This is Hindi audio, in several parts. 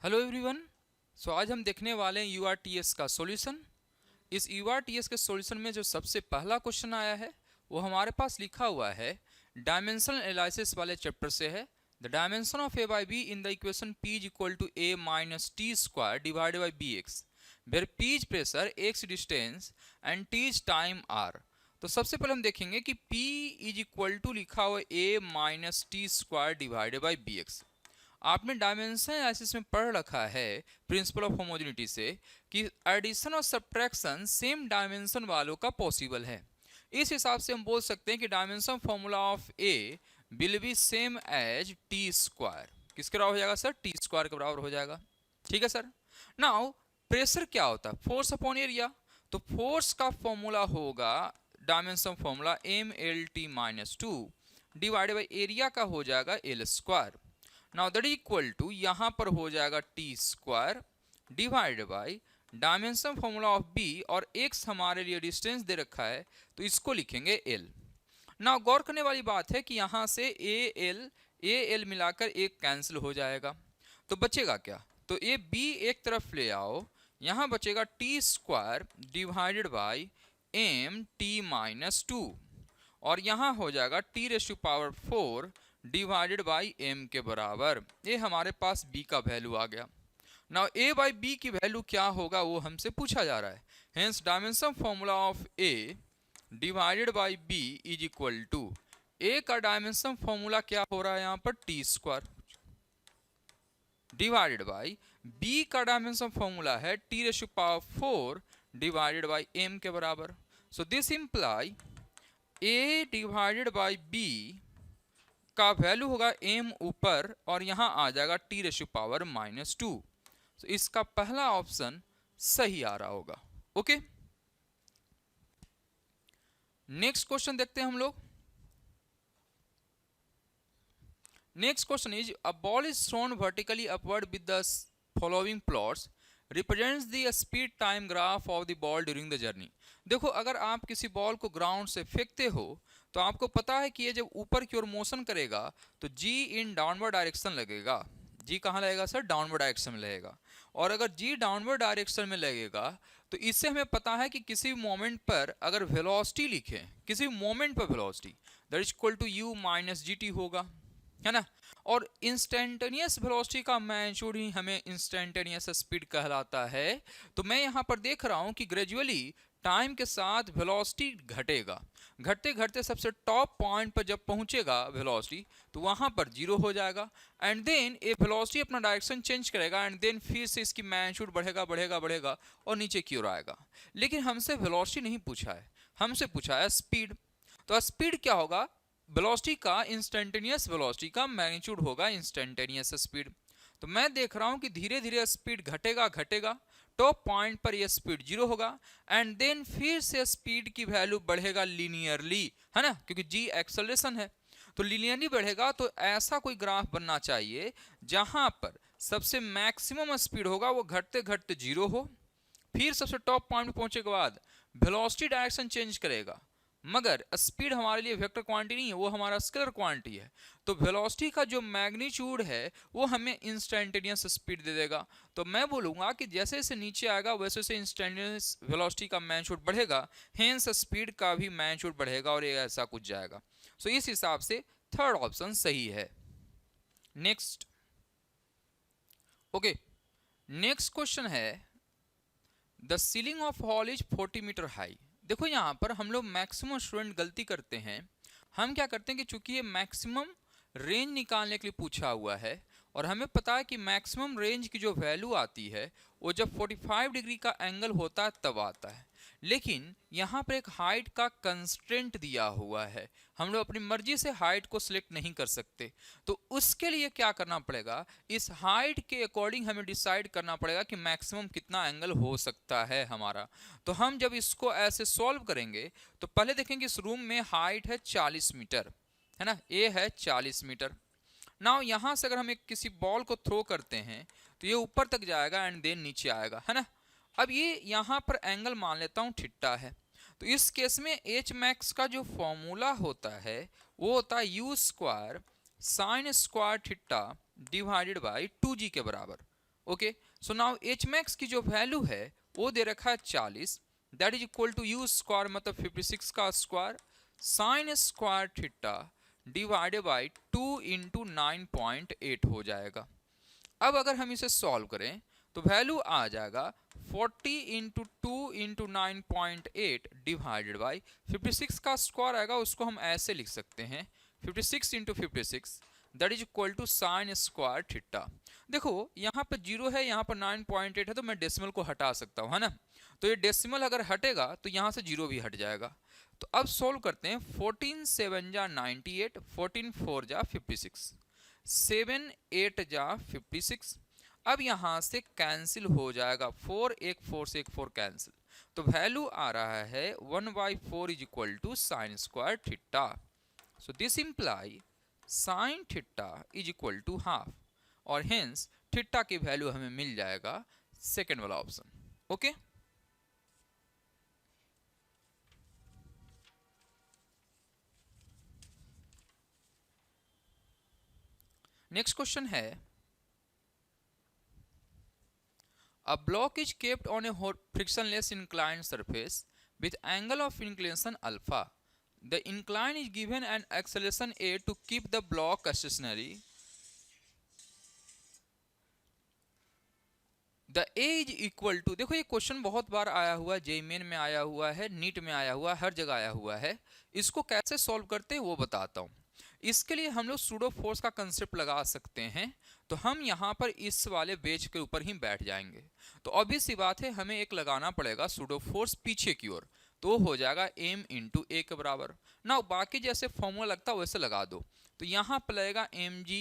Hello everyone. आज हम देखने वाले हैं यूआरटीएस का सॉल्यूशन। इस यूआरटीएस के सॉल्यूशन में जो सबसे पहला क्वेश्चन आया है वो हमारे पास लिखा हुआ है, डायमेंशनल एनालिसिस वाले चैप्टर से है। The dimension of a by b in the equation p is equal to a minus t square divided by b x, where p is pressure, x distance and t is time r. तो सबसे पहले हम देखेंगे कि P इज इक्वल टू लिखा हुआ a minus t square divided by b x. आपने डायमेंशन एनालिसिस में पढ़ रखा है प्रिंसिपल ऑफ होमोजेनिटी से कि एडिशन और सब्ट्रैक्शन सेम डायमेंशन वालों का पॉसिबल है। इस हिसाब से हम बोल सकते हैं कि dimension formula of a will be same as t square. किसके बराबर हो जाएगा सर? टी स्क्वायर के बराबर हो जाएगा। ठीक है सर। नाउ प्रेशर क्या होता है? Force upon area. तो फोर्स का फॉर्मूला होगा dimension formula m l t minus two divided by area का हो जाएगा l square. Now that equal to यहां पर हो जाएगा t square divide by dimension formula of b, और एक्स हमारे लिए डिस्टेंस दे रखा है तो इसको लिखेंगे एल। नाउ गौर करने वाली बात है कि यहां से ए एल मिलाकर एक कैंसिल हो जाएगा, तो बचेगा क्या? तो ए बी एक तरफ ले आओ, यहां बचेगा t square divided by m t minus two, और यहां हो जाएगा t raise to power 4 divided by m के बराबर। ये हमारे पास b का वैल्यू आ गया। नाउ a बाई बी की वैल्यू क्या होगा वो हमसे पूछा जा रहा है। Hence dimension formula of a divided by b is equal to a का डायमेंशन फॉर्मूला क्या हो रहा है यहाँ पर? T square divided by b का डायमेंशन फॉर्मूला है t raise to power 4 divided by m के बराबर। So this imply a divided by b का वैल्यू होगा m ऊपर और यहां आ जाएगा T ratio power minus two. तो इसका पहला ऑप्शन सही आ रहा होगा। ओके, नेक्स्ट क्वेश्चन देखते हैं हम लोग। Next question is a ball is thrown vertically upward with the following plots represents the speed time graph of the ball during the journey. देखो, अगर आप किसी बॉल को ग्राउंड से फेंकते हो तो आपको पता है कि ये जब ऊपर की ओर मोशन करेगा तो g इन डाउनवर्ड डायरेक्शन लगेगा। g कहाँ लगेगा सर? डाउनवर्ड डायरेक्शन में लगेगा। और अगर g डाउनवर्ड डायरेक्शन में लगेगा तो इससे हमें पता है कि किसी भी मोमेंट पर अगर वेलोसिटी लिखें, किसी भी मोमेंट पर velocity that is equal to u minus g t होगा, है ना। और इंस्टेंटेनियस वेलोसिटी का मैग्नीट्यूड ही हमें इंस्टेंटेनियस स्पीड कहलाता है। तो मैं यहाँ पर देख रहा हूँ कि ग्रेजुअली टाइम के साथ वेलोसिटी घटेगा, घटते घटते सबसे टॉप पॉइंट पर जब पहुंचेगा वेलोसिटी तो वहां पर जीरो हो जाएगा, एंड देन ये वेलोसिटी अपना डायरेक्शन चेंज करेगा, एंड देन फिर से इसकी मैग्नीट्यूड बढ़ेगा बढ़ेगा बढ़ेगा और नीचे की ओर आएगा। लेकिन हमसे वेलोसिटी नहीं पूछा है, हमसे पूछा है स्पीड। तो स्पीड क्या होगा? वेलोसिटी का इंस्टेंटेनियस वेलोसिटी का मैग्नीट्यूड होगा इंस्टेंटेनियस स्पीड। तो मैं देख रहा हूं कि धीरे धीरे स्पीड घटेगा घटेगा, टॉप पॉइंट पर यह स्पीड जीरो होगा, एंड देन फिर से स्पीड की वैल्यू बढ़ेगा लीनियरली, है ना, क्योंकि g एक्सेलरेशन है तो लीनियरली बढ़ेगा। तो ऐसा कोई ग्राफ बनना चाहिए जहां पर सबसे मैक्सिमम स्पीड होगा वो घटते घटते जीरो हो, फिर सबसे टॉप पॉइंट पहुंचे के बाद वेलोसिटी डायरेक्शन चेंज करेगा। मगर स्पीड हमारे लिए वेक्टर क्वांटिटी नहीं है, वो हमारा स्केलर क्वांटिटी है। तो वेलोसिटी का जो मैग्नीट्यूड है वो हमें इंस्टेंटेनियस स्पीड दे देगा। तो मैं बोलूंगा कि जैसे जैसे नीचे आएगा वैसे वैसे इंस्टेंटेनियस वेलोसिटी का मैग्नीट्यूड बढ़ेगा, हेंस स्पीड का भी मैग्नीट्यूड बढ़ेगा और ये ऐसा कुछ जाएगा। सो इस हिसाब से थर्ड ऑप्शन सही है। नेक्स्ट, ओके, नेक्स्ट क्वेश्चन है the ceiling of hall is 40 meter high. देखो, यहाँ पर हम लोग मैक्सिमम स्टूडेंट गलती करते हैं। हम क्या करते हैं कि चूंकि ये मैक्सिमम रेंज निकालने के लिए पूछा हुआ है और हमें पता है कि मैक्सिमम रेंज की जो वैल्यू आती है वो जब 45 डिग्री का एंगल होता है तब आता है। लेकिन यहाँ पर एक हाइट का कंस्ट्रेंट दिया हुआ है, हम लोग अपनी मर्जी से हाइट को सिलेक्ट नहीं कर सकते। तो उसके लिए क्या करना पड़ेगा? इस हाइट के अकॉर्डिंग हमें डिसाइड करना पड़ेगा कि मैक्सिमम कितना एंगल हो सकता है हमारा। तो हम जब इसको ऐसे सॉल्व करेंगे तो पहले देखेंगे इस रूम में हाइट है 40 मीटर, है ना, ए है 40 मीटर। नाउ यहाँ से अगर हम एक किसी बॉल को थ्रो करते हैं तो ये ऊपर तक जाएगा एंड देन नीचे आएगा, है ना। अब ये यहाँ पर एंगल मान लेता हूँ थीटा है। तो इस केस में एच मैक्स का जो फॉर्मूला होता है वो होता है u square sine square theta divided by 2g के बराबर। Okay, so now h max की जो वैल्यू है वो दे रखा है 40, that is equal to u square मतलब 56 का square sine square theta divided by 2 into 9.8 हो जाएगा। अब अगर हम इसे सॉल्व करें तो वैल्यू आ जाएगा 40 इंटू 2 इंटू 9.8 डिवाइडेड बाई 56 का स्क्वायर आएगा, उसको हम ऐसे लिख सकते हैं 56 into 56 that is equal to sine square theta. देखो यहाँ पर 0 है, यहाँ पर 9.8 है, तो मैं डेसिमल को हटा सकता हूँ, है ना। तो ये डेसिमल अगर हटेगा तो यहाँ से 0 भी हट जाएगा। तो अब सोल्व करते हैं। 14 7 जा 98, 14 4 जा 56, 7 8 जा 56। अब यहां से कैंसिल हो जाएगा, 4 एक 4 से एक 4 कैंसिल, तो वैल्यू आ रहा है 1/4 is equal to sine square theta. So this imply sine theta is equal to half, और हेंस थीटा की वैल्यू हमें मिल जाएगा सेकेंड वाला ऑप्शन। ओके, नेक्स्ट क्वेश्चन है, a block is kept on a frictionless inclined surface with angle of inclination alpha. The incline is given an acceleration a to keep the block stationary. The a is equal to, देखो ये क्वेश्चन बहुत बार आया हुआ है, जेईई मेन में आया हुआ है, नीट में आया हुआ है, हर जगह आया हुआ है। इसको कैसे सॉल्व करते हैं वो बताता हूँ। इसके लिए हम लोग सूडो फोर्स का कंसेप्ट लगा सकते हैं। तो हम यहाँ पर इस वाले बेच के ऊपर ही बैठ जाएंगे। तो ऑब्वियस सी बात है, हमें एक लगाना पड़ेगा सूडो फोर्स पीछे की ओर, तो हो जाएगा m इंटू ए के बराबर ना। बाकी जैसे फॉर्मूला लगता है वैसे लगा दो। तो यहाँ पर लगेगा mg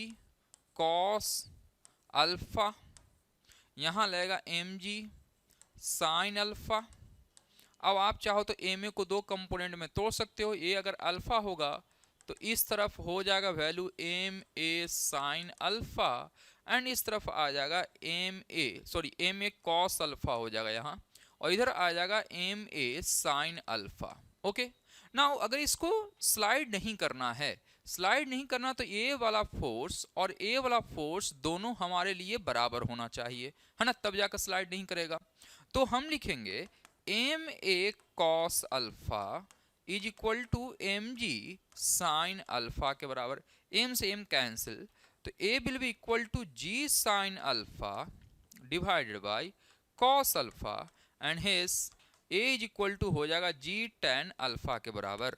कॉस अल्फा, यहाँ लगेगा mg साइन अल्फा। अब आप चाहो तो एम ए को दो कंपोनेंट में तोड़ सकते हो। ए अगर अल्फा होगा तो इस तरफ हो जाएगा value m a sine alpha, and इस तरफ आ जाएगा एम ए कॉस अल्फा हो जाएगा यहाँ, और इधर आ जाएगा m a sine alpha. Okay, now अगर इसको स्लाइड नहीं करना है, स्लाइड नहीं करना, तो ए वाला फोर्स और ए वाला फोर्स दोनों हमारे लिए बराबर होना चाहिए, है ना, तब जाकर स्लाइड नहीं करेगा। तो हम लिखेंगे m a cos alpha is equal to m g sine alpha के बराबर। एम से एम कैंसिल, तो a will be equal to g sine alpha divided by cos alpha, and hence a is equal to हो जाएगा जी टेन अल्फा के बराबर।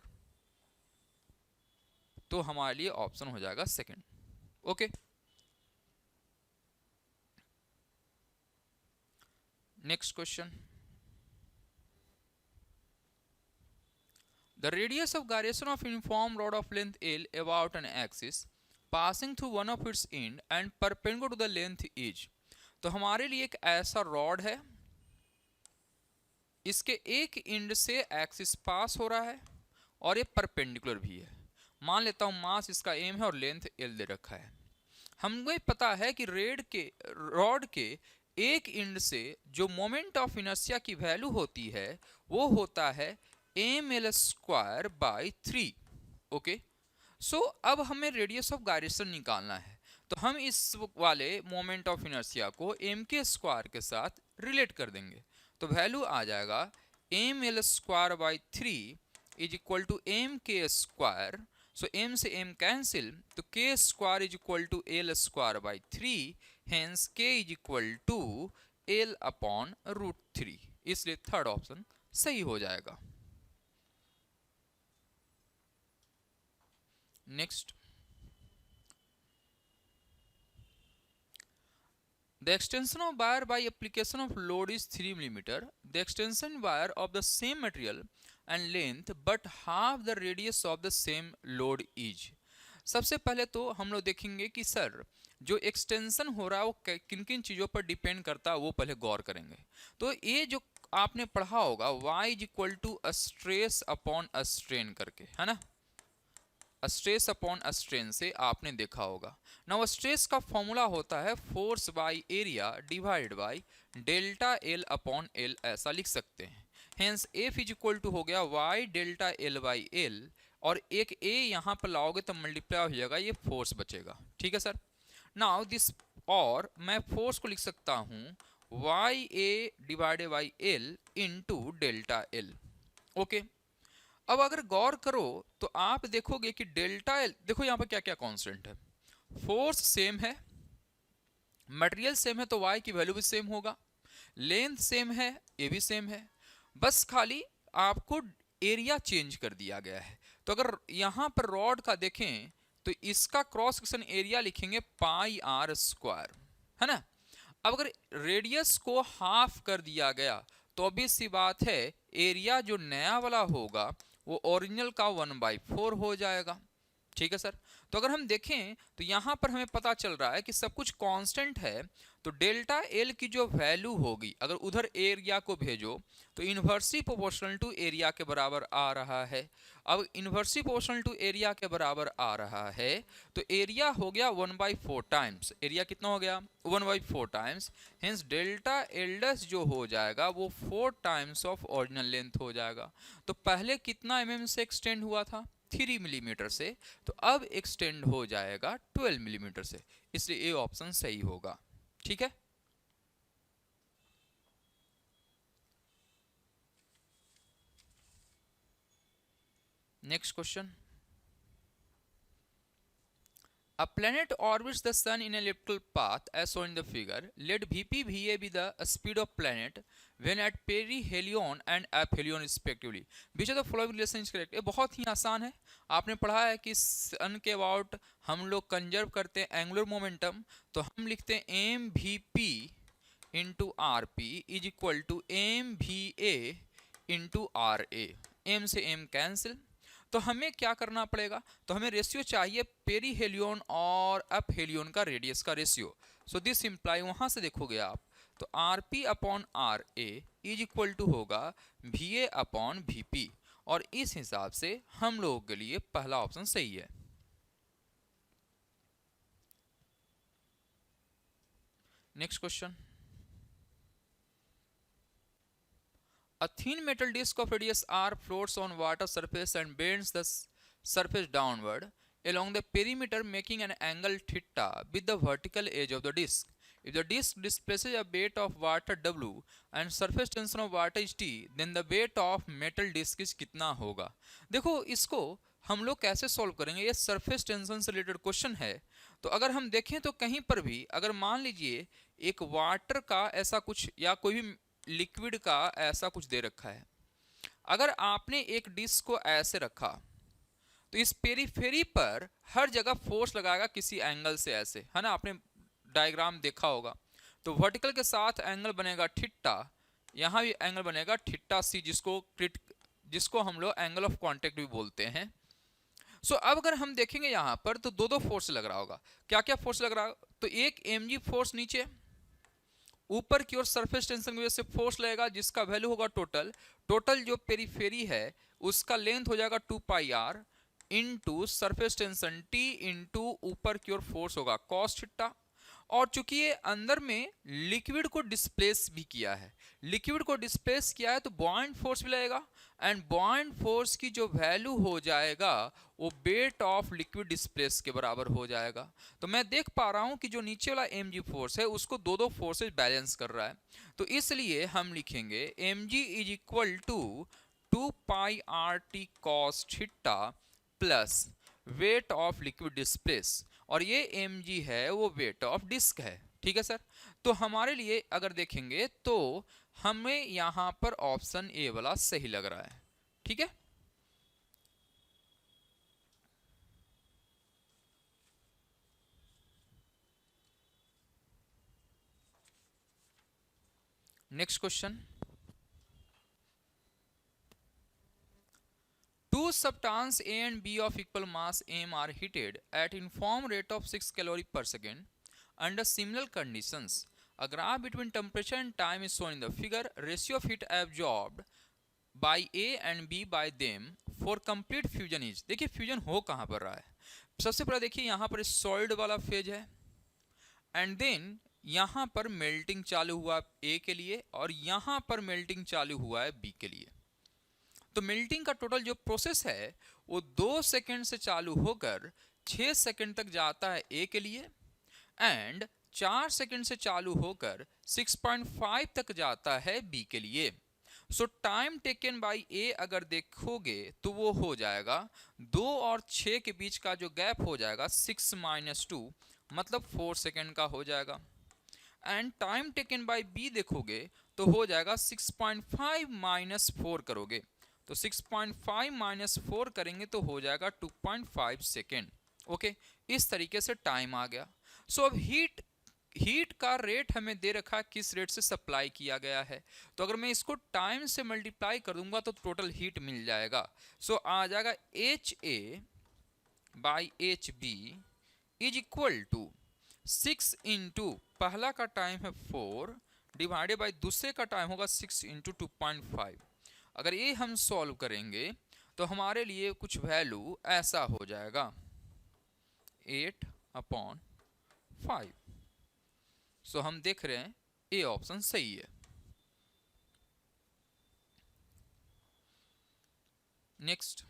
तो हमारे लिए ऑप्शन हो जाएगा second. Okay, next question. The radius of gyration of uniform rod of length L about an axis passing through one of its end and perpendicular to the length is। तो हमारे लिए एक ऐसा रॉड है, इसके एक एंड से एक्सिस पास हो रहा है और ये परपेंडिकुलर भी है। मान लेता हूं मास इसका m है और लेंथ l दे रखा है। हमको पता है कि रॉड के एक एंड से जो मोमेंट ऑफ इनर्शिया की वैल्यू होती है वो होता है ml स्क्वायर बाई 3। ओके, सो अब हमें रेडियस ऑफ गायरेशन निकालना है, तो हम इस वाले मोमेंट ऑफ इनर्शिया को m के स्क्वायर के साथ रिलेट कर देंगे। तो वैल्यू आ जाएगा ml square by 3 is equal to m के स्क्वायर। सो m से m कैंसिल, तो k square is equal to l square by 3, hence k is equal to l upon root 3, इसलिए थर्ड ऑप्शन सही हो जाएगा। Next, the extension of wire by application of load is 3 mm. The extension wire of the same material and length but half the radius of the same load is। सबसे पहले तो हम लोग देखेंगे कि सर जो एक्सटेंशन हो रहा है वो किन किन चीज़ों पर डिपेंड करता है, वो पहले गौर करेंगे। तो ये जो आपने पढ़ा होगा y is equal to stress upon strain करके, है ना, स्ट्रेस अपॉन स्ट्रेन से आपने देखा होगा ना। स्ट्रेस का फॉर्मूला होता है force by area divided by delta l upon l, ऐसा लिख सकते हैं। Hence f is equal to हो गया y delta l by l, और एक ए यहाँ पर लाओगे तो मल्टीप्लाई हो जाएगा, ये फोर्स बचेगा। ठीक है सर। नाउ दिस और मैं फोर्स को लिख सकता हूं y a divided by l into delta l. Okay, अब अगर गौर करो तो आप देखोगे कि डेल्टा एल, देखो यहां पर क्या क्या कांस्टेंट है, फोर्स सेम है, मटेरियल सेम है तो वाई की वैल्यू भी सेम होगा, लेंथ सेम है, ये भी सेम है, बस खाली आपको एरिया चेंज कर दिया गया है। तो अगर यहां पर रॉड का देखें तो इसका क्रॉस सेक्शन एरिया लिखेंगे पाई आर स्क्वायर, है ना। अब अगर रेडियस को हाफ कर दिया गया तो obvious सी बात है एरिया जो नया वाला होगा वो ओरिजिनल का 1/4 हो जाएगा। ठीक है सर, तो अगर हम देखें तो यहां पर हमें पता चल रहा है कि सब कुछ कांस्टेंट है, तो डेल्टा एल की जो वैल्यू होगी अगर उधर एरिया को भेजो तो इन्वर्सली प्रोपोर्शनल टू एरिया के बराबर आ रहा है। अब इन्वर्सली प्रोपोर्शनल टू एरिया के बराबर आ रहा है तो एरिया हो गया 1/4 टाइम्स, एरिया कितना हो गया 1/4 times, hence delta L dash जो हो जाएगा वो 4 टाइम्स ऑफ ओरिजिनल लेंथ हो जाएगा। तो पहले कितना mm से एक्सटेंड हुआ था 3 मिलीमीटर से, तो अब एक्सटेंड हो जाएगा 12 मिलीमीटर से, इसलिए ये ऑप्शन सही होगा। ठीक है, next question. A planet orbits the sun in an elliptical path as shown in the figure. Let Vp Va be the speed of planet when at perihelion and aphelion respectively. Which of the following relation is correct? ये बहुत ही आसान है, आपने पढ़ा है कि सन के अबाउट हम लोग कंजर्व करते हैं एंगुलर मोमेंटम, तो हम लिखते हैं m v p into r p is equal to m v a into r a. M से एम कैंसिल, तो हमें क्या करना पड़ेगा, तो हमें रेशियो चाहिए पेरीहेलियन और अपहेलियन का रेडियस का रेशियो। सो दिस इंप्लाई, वहां से देखोगे आप तो r p upon r a is equal to होगा v a upon v p, और इस हिसाब से हम लोगों के लिए पहला ऑप्शन सही है। Next question. A thin metal disc of radius r floats on water surface and bends the surface downward along the perimeter, making an angle theta with the vertical edge of the disc. If the disc displaces a weight of water w and surface tension of water is t, then the weight of metal disc is कितना होगा। देखो इसको हम लोग कैसे सॉल्व करेंगे, ये सरफेस टेंशन से रिलेटेड क्वेश्चन है। तो अगर हम देखें तो कहीं पर भी अगर मान लीजिए एक वाटर का ऐसा कुछ या कोई भी लिक्विड का ऐसा कुछ दे रखा है, अगर आपने एक डिस्क को ऐसे रखा तो इस पेरीफेरी पर हर जगह फोर्स लगाएगा किसी एंगल से, ऐसे है ना, आपने डायग्राम देखा होगा। तो वर्टिकल के साथ एंगल बनेगा थीटा, यहां भी एंगल बनेगा थीटा सी, जिसको हम लोग एंगल ऑफ कांटेक्ट भी बोलते हैं। सो अब अगर हम देखेंगे यहां पर तो दो फोर्स लग रहा होगा, क्या क्या फोर्स लग रहा होगा, तो एक mg फोर्स नीचे ऊपर की ओर सरफेस टेंशन की वजह से फोर्स लगेगा जिसका वैल्यू होगा टोटल जो पेरीफेरी है उसका लेंथ हो जाएगा 2 pi r into surface tension t into ऊपर की ओर फोर्स होगा कॉस थीटा। और चूंकि ये अंदर में लिक्विड को डिस्प्लेस भी किया है, लिक्विड को डिस्प्लेस किया है तो बॉइंट फोर्स भी लगेगा, एंड बॉइंट फोर्स की जो वैल्यू हो जाएगा वो वेट ऑफ लिक्विड डिस्प्लेस के बराबर हो जाएगा। तो मैं देख पा रहा हूं कि जो नीचे वाला mg फोर्स है उसको दो फोर्सेज बैलेंस कर रहा है, तो इसलिए हम लिखेंगे mg is equal to 2 pi r t cos theta plus weight of liquid displace, और ये mg है वो वेट ऑफ डिस्क है। ठीक है सर, तो हमारे लिए अगर देखेंगे तो हमें यहां पर ऑप्शन ए वाला सही लग रहा है। ठीक है, next question. Two substances A and B of equal mass m are heated at uniform rate of 6 calorie per second under similar conditions. A graph between temperature and time is shown in the figure. Ratio of heat absorbed by A and B by them for complete fusion is, देखिए फ्यूजन हो कहां पर रहा है, सबसे पहले देखिए यहां पर सॉलिड वाला फेज है, एंड देन यहां पर मेल्टिंग चालू हुआ A के लिए और यहां पर मेल्टिंग चालू हुआ है B के लिए। तो मेल्टिंग का टोटल जो प्रोसेस है वो 2 सेकंड से चालू होकर 6 सेकंड तक जाता है A के लिए, एंड 4 सेकंड से चालू होकर 6.5 तक जाता है बी के लिए। सो टाइम टेकन बाई ए अगर देखोगे तो वो हो जाएगा 2 और 6 के बीच का जो गैप हो जाएगा 6 - 2 मतलब 4 सेकंड का हो जाएगा। And time taken by b देखोगे तो हो जाएगा 6.5 - 4 करोगे तो 6.5 - 4 करेंगे तो हो जाएगा 2.5 सेकेंड। ओके, इस तरीके से टाइम आ गया। सो अब हीट का रेट हमें दे रखा है किस रेट से सप्लाई किया गया है, तो अगर मैं इसको टाइम से मल्टीप्लाई कर दूंगा तो टोटल हीट मिल जाएगा। सो आ जाएगा HA/HB is equal to 6 into पहला का टाइम है 4 डिवाइडेड बाई दूसरे का टाइम होगा 6 इंटू 2.5। अगर ये हम सॉल्व करेंगे तो हमारे लिए कुछ वैल्यू ऐसा हो जाएगा 8/5। सो हम देख रहे हैं ए ऑप्शन सही है। Next,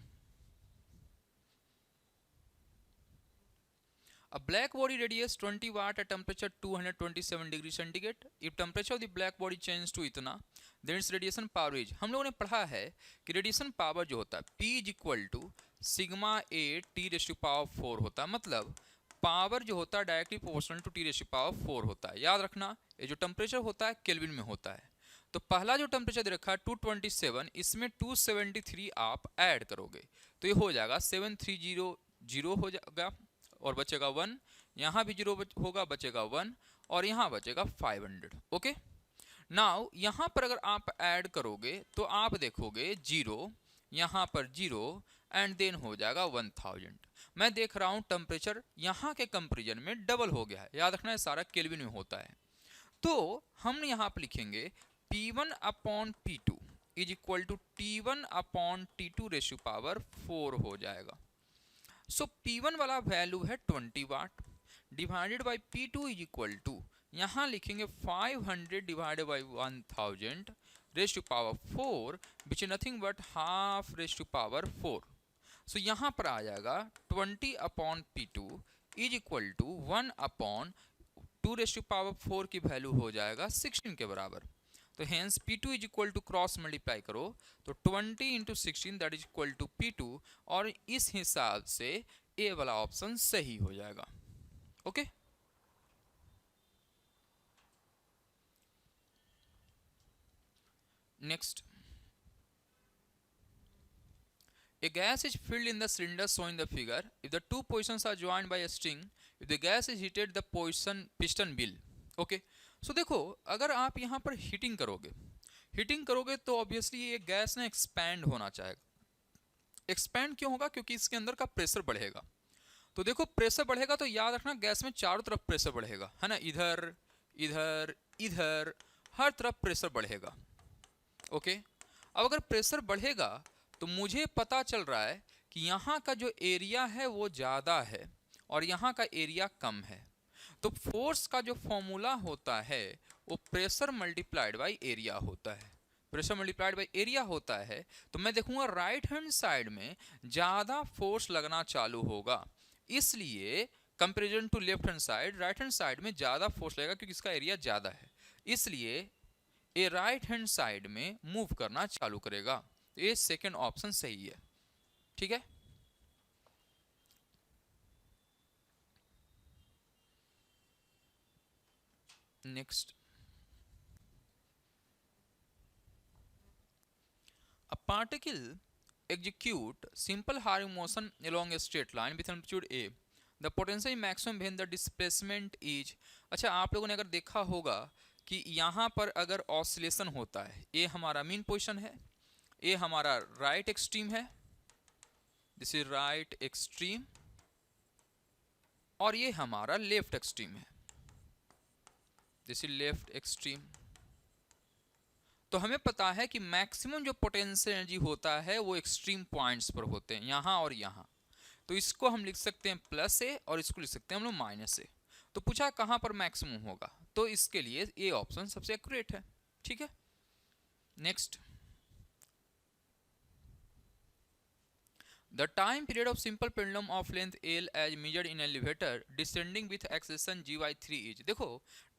a black body radius 20 watt at temperature 227 degree centigrade. If temperature of the black body changes to इतना, then its radiation power is, हम लोगों ने पढ़ा है कि रेडिएशन पावर जो होता है P is equal to sigma A T raise to power 4 होता है। मतलब पावर जो होता है directly proportional to T raise to power 4 होता है। याद रखना ये जो टेम्परेचर होता है केल्विन में होता है। तो पहला जो टेम्परेचर दे रखा है 227, इसमें 273 आप ऐड करोगे तो ये हो जाएगा 7300 हो जाएगा और बचेगा 1, यहाँ भी 0 होगा बचेगा 1 और यहाँ बचेगा 500। ओके, नाउ यहाँ पर अगर आप ऐड करोगे तो आप देखोगे 0, यहाँ पर 0 एंड देन हो जाएगा 1000। मैं देख रहा हूँ टेम्परेचर यहाँ के कंपेरिजन में डबल हो गया है। याद रखना है सारा केल्विन में होता है। तो हम यहाँ पर लिखेंगे P1/P2 is equal to T1/T2 raise to power 4 हो जाएगा। सो P1 वाला वैल्यू है 20 watt divided by P2 is equal to, यहाँ लिखेंगे 500 divided by 1000 raise to power 4 which is nothing but half raise to power 4। So यहाँ पर आ जाएगा 20/P2 is equal to 1/2 raise to power 4 की वैल्यू हो जाएगा 16 के बराबर। तो hence P2 is equal to cross multiply करो तो 20 into 16 that is equal to P2 और इस हिसाब से ए वाला ऑप्शन सही हो जाएगा। Okay, next, a gas is filled in the cylinder shown in the figure. If the two positions are joined by a string, if the gas is heated the piston will. Okay, so देखो अगर आप यहाँ पर हीटिंग करोगे तो ऑब्वियसली ये गैस ना एक्सपैंड होना चाहेगा। एक्सपैंड क्यों होगा? क्योंकि इसके अंदर का प्रेशर बढ़ेगा। तो देखो प्रेशर बढ़ेगा तो याद रखना गैस में चारों तरफ प्रेशर बढ़ेगा, है ना, इधर इधर इधर हर तरफ प्रेशर बढ़ेगा। ओके, अब अगर प्रेशर बढ़ेगा तो मुझे पता चल रहा है कि यहाँ का जो एरिया है वो ज़्यादा है और यहाँ का एरिया कम है। तो फोर्स का जो फॉर्मूला होता है वो प्रेशर मल्टीप्लाइड बाई एरिया होता है। प्रेशर मल्टीप्लाइड बाई एरिया होता है तो मैं देखूंगा राइट हैंड साइड में ज़्यादा फोर्स लगना चालू होगा, इसलिए comparison to left hand side right hand side में ज़्यादा फोर्स लगेगा क्योंकि इसका एरिया ज़्यादा है, इसलिए ये राइट हैंड साइड में मूव करना चालू करेगा। ये सेकेंड ऑप्शन सही है। ठीक है, next, a particle execute simple harmonic motion along a straight line with amplitude a, the potential maximum when the displacement is। अच्छा, आप लोगों ने अगर देखा होगा कि यहाँ पर अगर ऑसिलेशन होता है, ये हमारा मीन पोजिशन है, ये हमारा राइट एक्सट्रीम है, दिस इज राइट एक्सट्रीम, और ये हमारा लेफ्ट एक्सट्रीम है, दिस इज लेफ्ट एक्सट्रीम। तो हमें पता है कि मैक्सिमम जो पोटेंशियल एनर्जी होता है वो एक्सट्रीम पॉइंट्स पर होते हैं, यहाँ और यहाँ। तो इसको हम लिख सकते हैं प्लस ए और इसको लिख सकते हैं हम लोग माइनस ए। तो पूछा कहाँ पर मैक्सिमम होगा, तो इसके लिए ए ऑप्शन सबसे एक्यूरेट है। ठीक है, next, The time period of simple pendulum of length L as measured in elevator descending with acceleration g by 3 is, देखो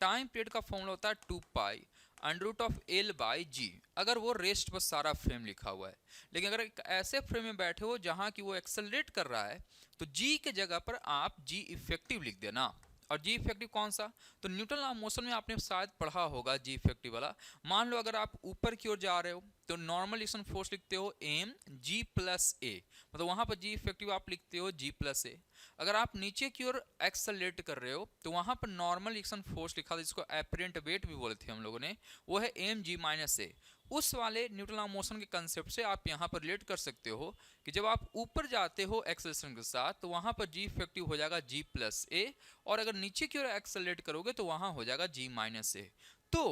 टाइम पीरियड का फॉर्मूला होता है 2 pi under root of l by g, अगर वो रेस्ट पर सारा फ्रेम लिखा हुआ है। लेकिन अगर एक ऐसे फ्रेम में बैठे हो जहां कि वो एक्सेलरेट कर रहा है तो जी के जगह पर आप जी इफेक्टिव लिख देना। और जी इफेक्टिव कौन सा, तो न्यूटन लॉ ऑफ मोशन में आपने शायद पढ़ा होगा जी इफेक्टिव वाला। मान लो अगर आप ऊपर की ओर जा रहे हो तो नॉर्मल एक्शन फोर्स लिखते हो एम जी प्लस ए, मतलब वहां पर जी इफेक्टिव आप लिखते हो जी प्लस ए। अगर आप नीचे की ओर एक्सेलरेट कर रहे हो तो वहां पर नॉर्मल एक्शन फोर्स लिखा था जिसको एपरेंट वेट भी बोले थे हम लोगों ने, वो है एम जी माइनस ए। उस वाले न्यूटन लॉ ऑफ मोशन के कंसेप्ट से आप यहाँ पर रिलेट कर सकते हो कि जब आप ऊपर जाते हो एक्सेलरेशन के साथ तो वहां पर जी इफेक्टिव हो जाएगा जी प्लस ए, और अगर नीचे की ओर एक्सेलरेट करोगे तो वहां हो जाएगा जी माइनस ए। तो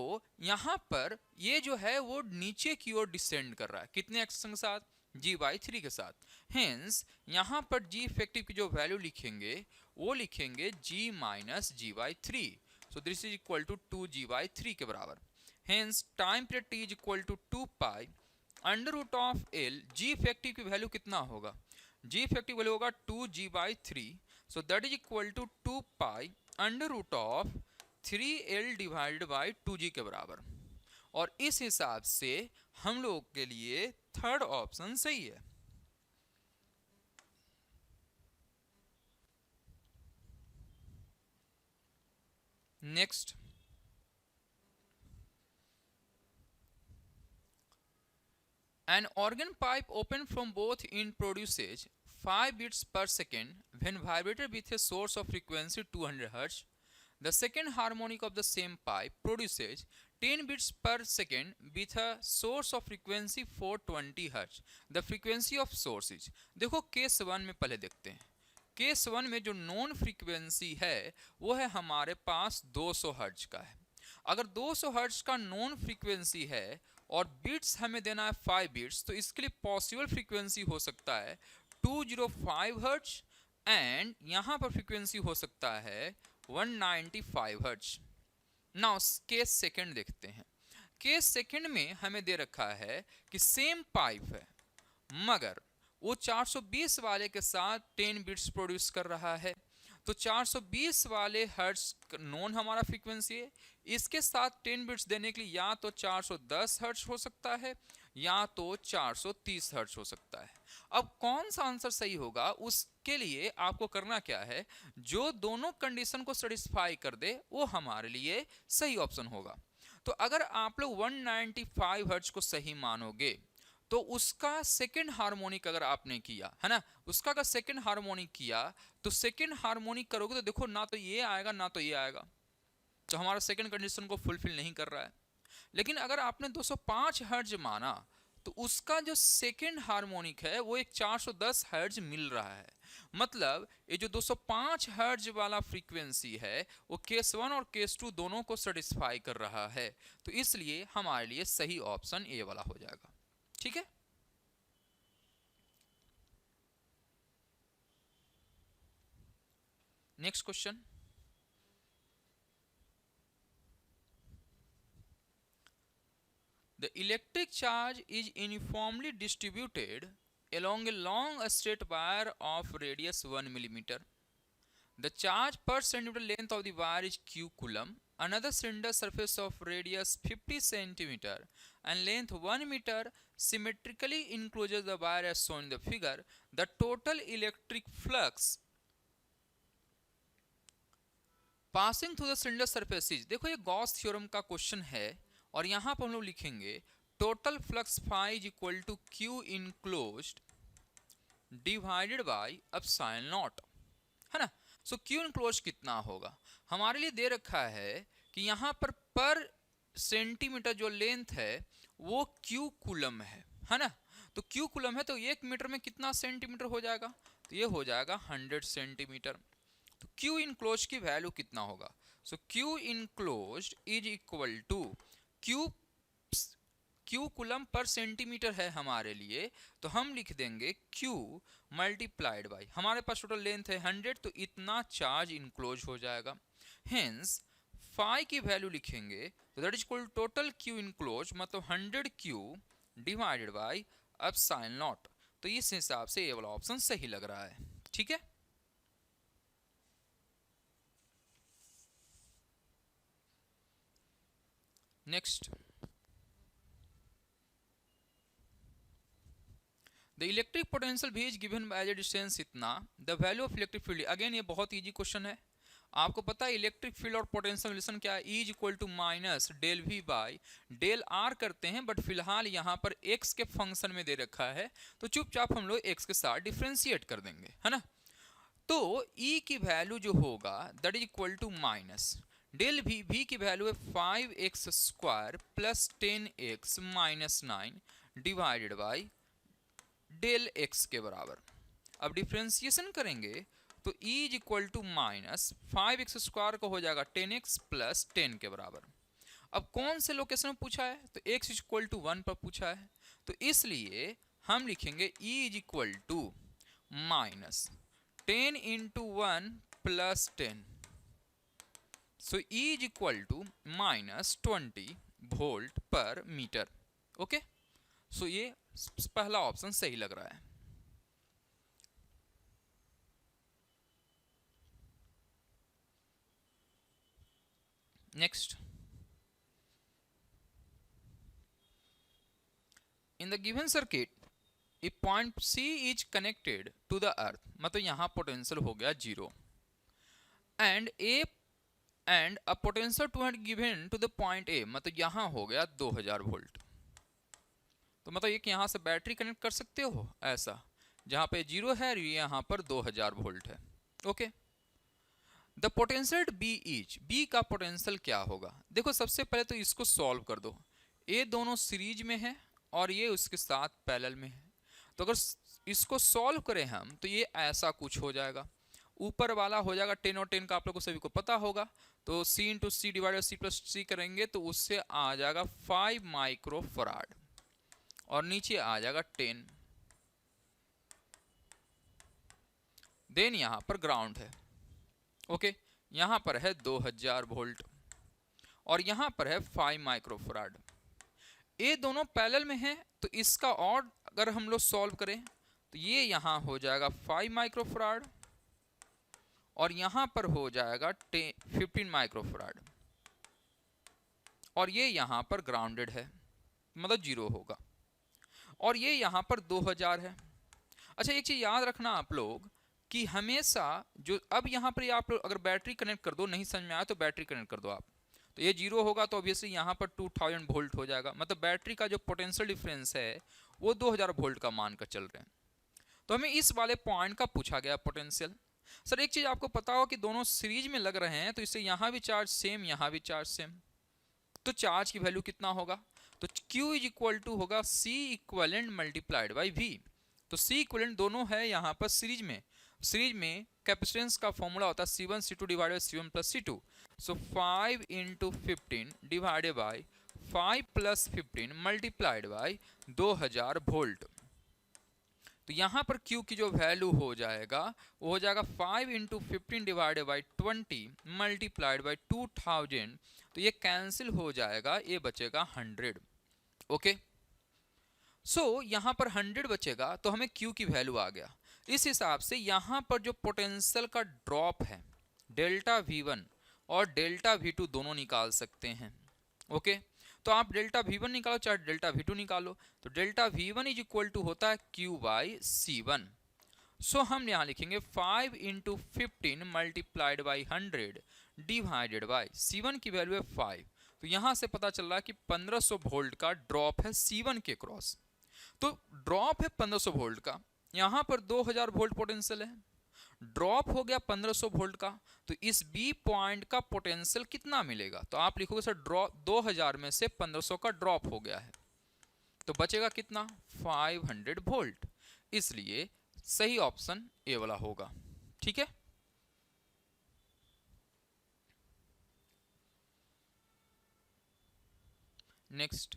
यहां पर ये जो है वो नीचे की ओर डिसेंड कर रहा है, कितने एक्सेलरेशन के साथ, जी बाई 3 के साथ। हेंस यहां पर जी इफेक्टिव की जो वैल्यू लिखेंगे वो लिखेंगे g minus g by 3, so this is equal to 2 g by 3 के बराबर। Hence time period t is equal to 2 pi under root of L, g effective की वैल्यू कितना होगा, जी इफेक्टिव वैल्यू होगा 2g by 3, so that is equal to 2 pi under root of 3l divided by 2g के बराबर। और इस हिसाब से हम लोग के लिए थर्ड ऑप्शन सही है। Next, an organ pipe open from both end produces 5 beats per second when vibrated with a source of frequency 200 Hz. The second harmonic of the same pipe produces 10 beats per second with a source of frequency 420 Hz. The frequency of source is, देखो केस 1 में पहले देखते हैं। केस 1 में जो नॉन फ्रीक्वेंसी है वो है हमारे पास 200 हर्ट्ज का है। अगर 200 हर्ट्ज का नॉन फ्रीक्वेंसी है और बीट्स हमें देना है 5 बीट्स, तो इसके लिए पॉसिबल फ्रीक्वेंसी हो सकता है 205 हर्ट्ज एंड यहां पर फ्रीक्वेंसी हो सकता है 195 हर्ट्ज। नाउ केस सेकंड देखते हैं। केस सेकंड में हमें दे रखा है कि सेम पाइप है मगर वो 420 वाले के साथ 10 बिट्स प्रोड्यूस कर रहा है, तो 420 वाले हर्ट्ज नॉन हमारा फ्रीक्वेंसी है, इसके साथ 10 बिट्स देने के लिए या तो 410 हर्ट्ज हो सकता है या तो 430 हर्ट्ज हो सकता है। अब कौन सा आंसर सही होगा उसके लिए आपको करना क्या है, जो दोनों कंडीशन को सेटिस्फाई कर दे वो हमारे लिए सही ऑप्शन होगा। तो अगर आप लोग 195 हर्ट्ज को सही मानोगे तो उसका सेकंड हार्मोनिक अगर आपने किया है ना, उसका अगर सेकंड हार्मोनिक किया तो सेकंड हार्मोनिक करोगे तो देखो ना तो ये आएगा ना तो ये आएगा, तो हमारा सेकंड कंडीशन को फुलफिल नहीं कर रहा है। लेकिन अगर आपने 205 हर्ट्ज माना तो उसका जो सेकंड हार्मोनिक है वो एक 410 हर्ट्ज मिल रहा है, मतलब ये जो 205 हर्ट्ज वाला फ्रीक्वेंसी है वो केस 1 और केस 2 दोनों को सेटिस्फाई कर रहा है, तो इसलिए हमारे लिए सही ऑप्शन ए वाला हो जाएगा। ठीक है, next question. The electric charge is uniformly distributed along a long straight wire of radius 1 millimeter. The charge per centimeter length of the wire is q coulomb. Another cylinder surface of radius 50 centimeter and length 1 meter symmetrically encloses the wire as shown in the figure. The total electric flux passing through the cylinder surface is, देखो ये गॉस थ्योरम का क्वेश्चन है और यहां पर हम लोग लिखेंगे total flux phi is equal to Q enclosed divided by epsilon naught, है ना। सो क्यू इनक्लोज्ड कितना होगा, हमारे लिए दे रखा है कि यहां पर सेंटीमीटर जो लेंथ है वो क्यू कूलम है ना। तो क्यू कूलम है तो 1 मीटर में कितना सेंटीमीटर हो जाएगा, तो ये हो जाएगा 100 सेंटीमीटर। तो क्यू इनक्लोज की वैल्यू कितना होगा, so q enclose is equal to q coulomb पर सेंटीमीटर है हमारे लिए, तो हम लिख देंगे क्यू मल्टीप्लाइड बाई, हमारे पास टोटल लेंथ है 100 तो इतना चार्ज इनक्लोज हो जाएगा। हेंस फाई की वैल्यू लिखेंगे तो that is equal total Q enclose मतलब 100 Q divided by epsilon not. तो इस हिसाब से ये वाला ऑप्शन सही लग रहा है। ठीक है, नेक्स्ट, द इलेक्ट्रिक पोटेंशियल भी is given by the distance इतना, the value of electric field, again ये बहुत इजी क्वेश्चन है। आपको पता है इलेक्ट्रिक फील्ड और पोटेंशियल रिलेशन क्या है, E is equal to minus del v by del r करते हैं, बट फिलहाल यहाँ पर x के फंक्शन में दे रखा है, तो चुपचाप हम लोग x के साथ डिफ्रेंशिएट कर देंगे, है ना। तो E की वैल्यू जो होगा that is equal to minus del v की वैल्यू है 5x square plus 10x minus 9 divided by del x के बराबर। अब डिफ्रेंसिएशन करेंगे तो E is equal to minus 5x square का हो जाएगा 10x प्लस 10 के बराबर। अब कौन से लोकेशन में पूछा है, तो x इज इक्वल टू 1 पर पूछा है, तो इसलिए हम लिखेंगे E is equal to minus 10 into 1 plus 10, so E is equal to minus 20 volt per metre. Okay, so ये पहला ऑप्शन सही लग रहा है। Next, in the given circuit a point C is connected to the earth, मतलब यहां पोटेंशियल हो गया 0 and a potential 200 given to the point A, मतलब यहां हो गया 2000 वोल्ट। तो मतलब एक यहां से बैटरी कनेक्ट कर सकते हो ऐसा, जहां पे 0 है, यहां पर 2000 वोल्ट है। Okay, the potential B is, B का पोटेंशियल क्या होगा, देखो सबसे पहले तो इसको सॉल्व कर दो, ये दोनों सीरीज में है और ये उसके साथ पैरेलल में है, तो अगर इसको सॉल्व करें हम तो ये ऐसा कुछ हो जाएगा, ऊपर वाला हो जाएगा 10 और 10 का आप लोग को सभी को पता होगा, तो C into C divided C plus C करेंगे तो उससे आ जाएगा 5 माइक्रो फराड, और नीचे आ जाएगा 10, देन यहां पर ग्राउंड है। ओके, यहां पर है 2000 वोल्ट और यहां पर है 5 माइक्रोफराड, ये दोनों पैरेलल में हैं, तो इसका और अगर हम लोग सॉल्व करें तो ये यहां हो जाएगा 5 माइक्रोफराड और यहां पर हो जाएगा 15 माइक्रोफराड, और ये यहां पर ग्राउंडेड है, मतलब 0 होगा, और ये यहां पर 2000 है। अच्छा, एक चीज याद रखना आप लोग कि हमेशा जो अब यहाँ पर आप लोग अगर बैटरी कनेक्ट कर दो, नहीं समझ में आया तो बैटरी कनेक्ट कर दो आप, तो ये 0 होगा तो ऑब्वियसली यहाँ पर 2000 वोल्ट हो जाएगा, मतलब बैटरी का जो पोटेंशियल डिफरेंस है वो 2000 वोल्ट का मान कर चल रहे हैं। तो हमें इस वाले पॉइंट का पूछा गया पोटेंशियल। सर एक चीज आपको पता हो कि दोनों सीरीज में लग रहे हैं, तो इससे यहाँ भी चार्ज सेम, यहाँ भी चार्ज सेम, तो चार्ज की वैल्यू कितना होगा, तो Q इज इक्वल टू होगा C equivalent multiplied by V, तो C इक्वलेंट दोनों है यहाँ पर सीरीज में कैपेसिटेंस का फॉर्मूला होता है C1 C2 divided by C1 plus C2, so 5 into 15 divided by 5 plus 15 multiplied by 2000 volt. तो यहाँ पर Q की जो वैल्यू हो जाएगा वो हो जाएगा 5 into 15 divided by 20 multiplied by 2000, तो ये कैंसिल हो जाएगा, ये बचेगा 100। ओके, सो यहाँ पर 100 बचेगा तो हमें Q की वैल्यू आ गया। इस हिसाब से यहाँ पर जो पोटेंशियल का ड्रॉप है डेल्टा V1 और डेल्टा V2 दोनों निकाल सकते हैं। ओके, तो आप डेल्टा V1 निकालो चाहे डेल्टा V2 निकालो, तो delta V1 is equal to होता है Q बाई C1। सो हम यहाँ लिखेंगे 5 into 15 multiplied by 100 divided by C1 की वैल्यू है 5, तो यहाँ से पता चल रहा है कि 1500 वोल्ट का ड्रॉप है C1 के क्रॉस, तो ड्रॉप है 1500 वोल्ट का, यहाँ पर 2000 वोल्ट पोटेंशियल है, ड्रॉप हो गया 1500 वोल्ट का, तो इस बी पॉइंट का पोटेंशियल कितना मिलेगा, तो आप लिखोगे सर ड्रॉप 2000 में से 1500 का ड्रॉप हो गया है, तो बचेगा कितना 500 वोल्ट, इसलिए सही ऑप्शन ए वाला होगा। ठीक है, next,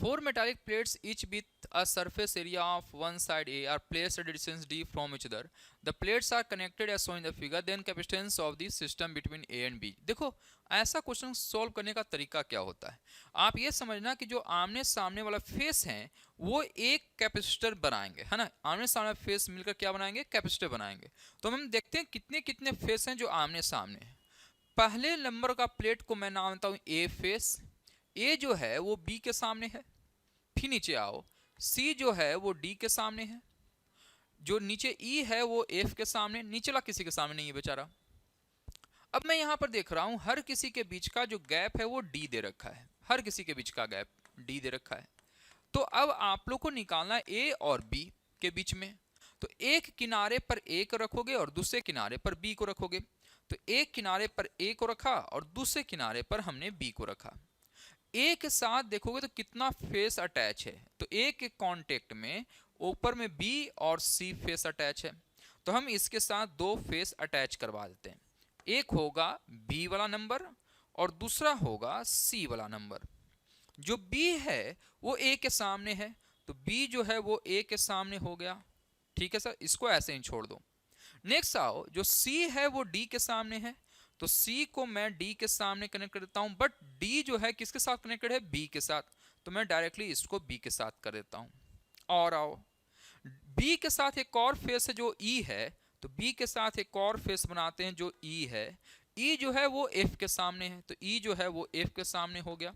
Four metallic plates, each with a surface area of one side A, are placed at a distance D from each other. The plates are connected as shown in the figure. Then capacitance of the system between A and B. देखो ऐसा क्वेश्चन सॉल्व करने का तरीका क्या होता है, आप ये समझना कि जो आमने सामने वाला फेस है वो एक कैपेसिटर बनाएंगे, है ना। आमने सामने फेस मिलकर क्या बनाएंगे, कैपेसिटर बनाएंगे। तो हम देखते हैं कितने कितने फेस हैं जो आमने सामने हैं। पहले नंबर का प्लेट को मैं नाम देता हूं ए फेस। ए जो है वो बी के सामने है। फिर नीचे आओ, सी जो है वो डी के सामने है। जो नीचे ई है वो एफ के सामने, नीचला किसी के सामने नहीं है बेचारा। अब मैं यहां पर देख रहा हूं हर किसी के बीच का जो गैप है वो डी दे रखा है, हर किसी के बीच का गैप डी दे रखा है। तो अब आप लोग को निकालना है ए और बी के बीच में। तो एक किनारे पर ए को रखोगे और दूसरे किनारे पर बी को रखोगे। तो एक किनारे पर ए को रखा और दूसरे किनारे पर हमने बी को रखा। ए के साथ देखोगे तो कितना फेस अटैच है, तो ए के कांटेक्ट में ऊपर में बी और सी फेस अटैच है। तो हम इसके साथ दो फेस अटैच करवा देते हैं। एक होगा बी वाला नंबर और दूसरा होगा सी वाला नंबर। जो बी है वो ए के सामने है, तो बी जो है वो ए के सामने हो गया। ठीक है सर, इसको ऐसे ही छोड़ दो। नेक्स्ट आओ, जो सी है वो डी के सामने है, तो सी को मैं डी के सामने कनेक्ट कर देता हूं। बट डी जो है किसके साथ कनेक्टेड है, बी के साथ, तो मैं डायरेक्टली इसको बी के साथ कर देता हूं। और आओ, बी के साथ एक और फेस है जो ई है, तो बी के साथ एक और फेस बनाते हैं जो ई है। ई जो है वो एफ के सामने है, तो ई जो है वो एफ के सामने हो गया।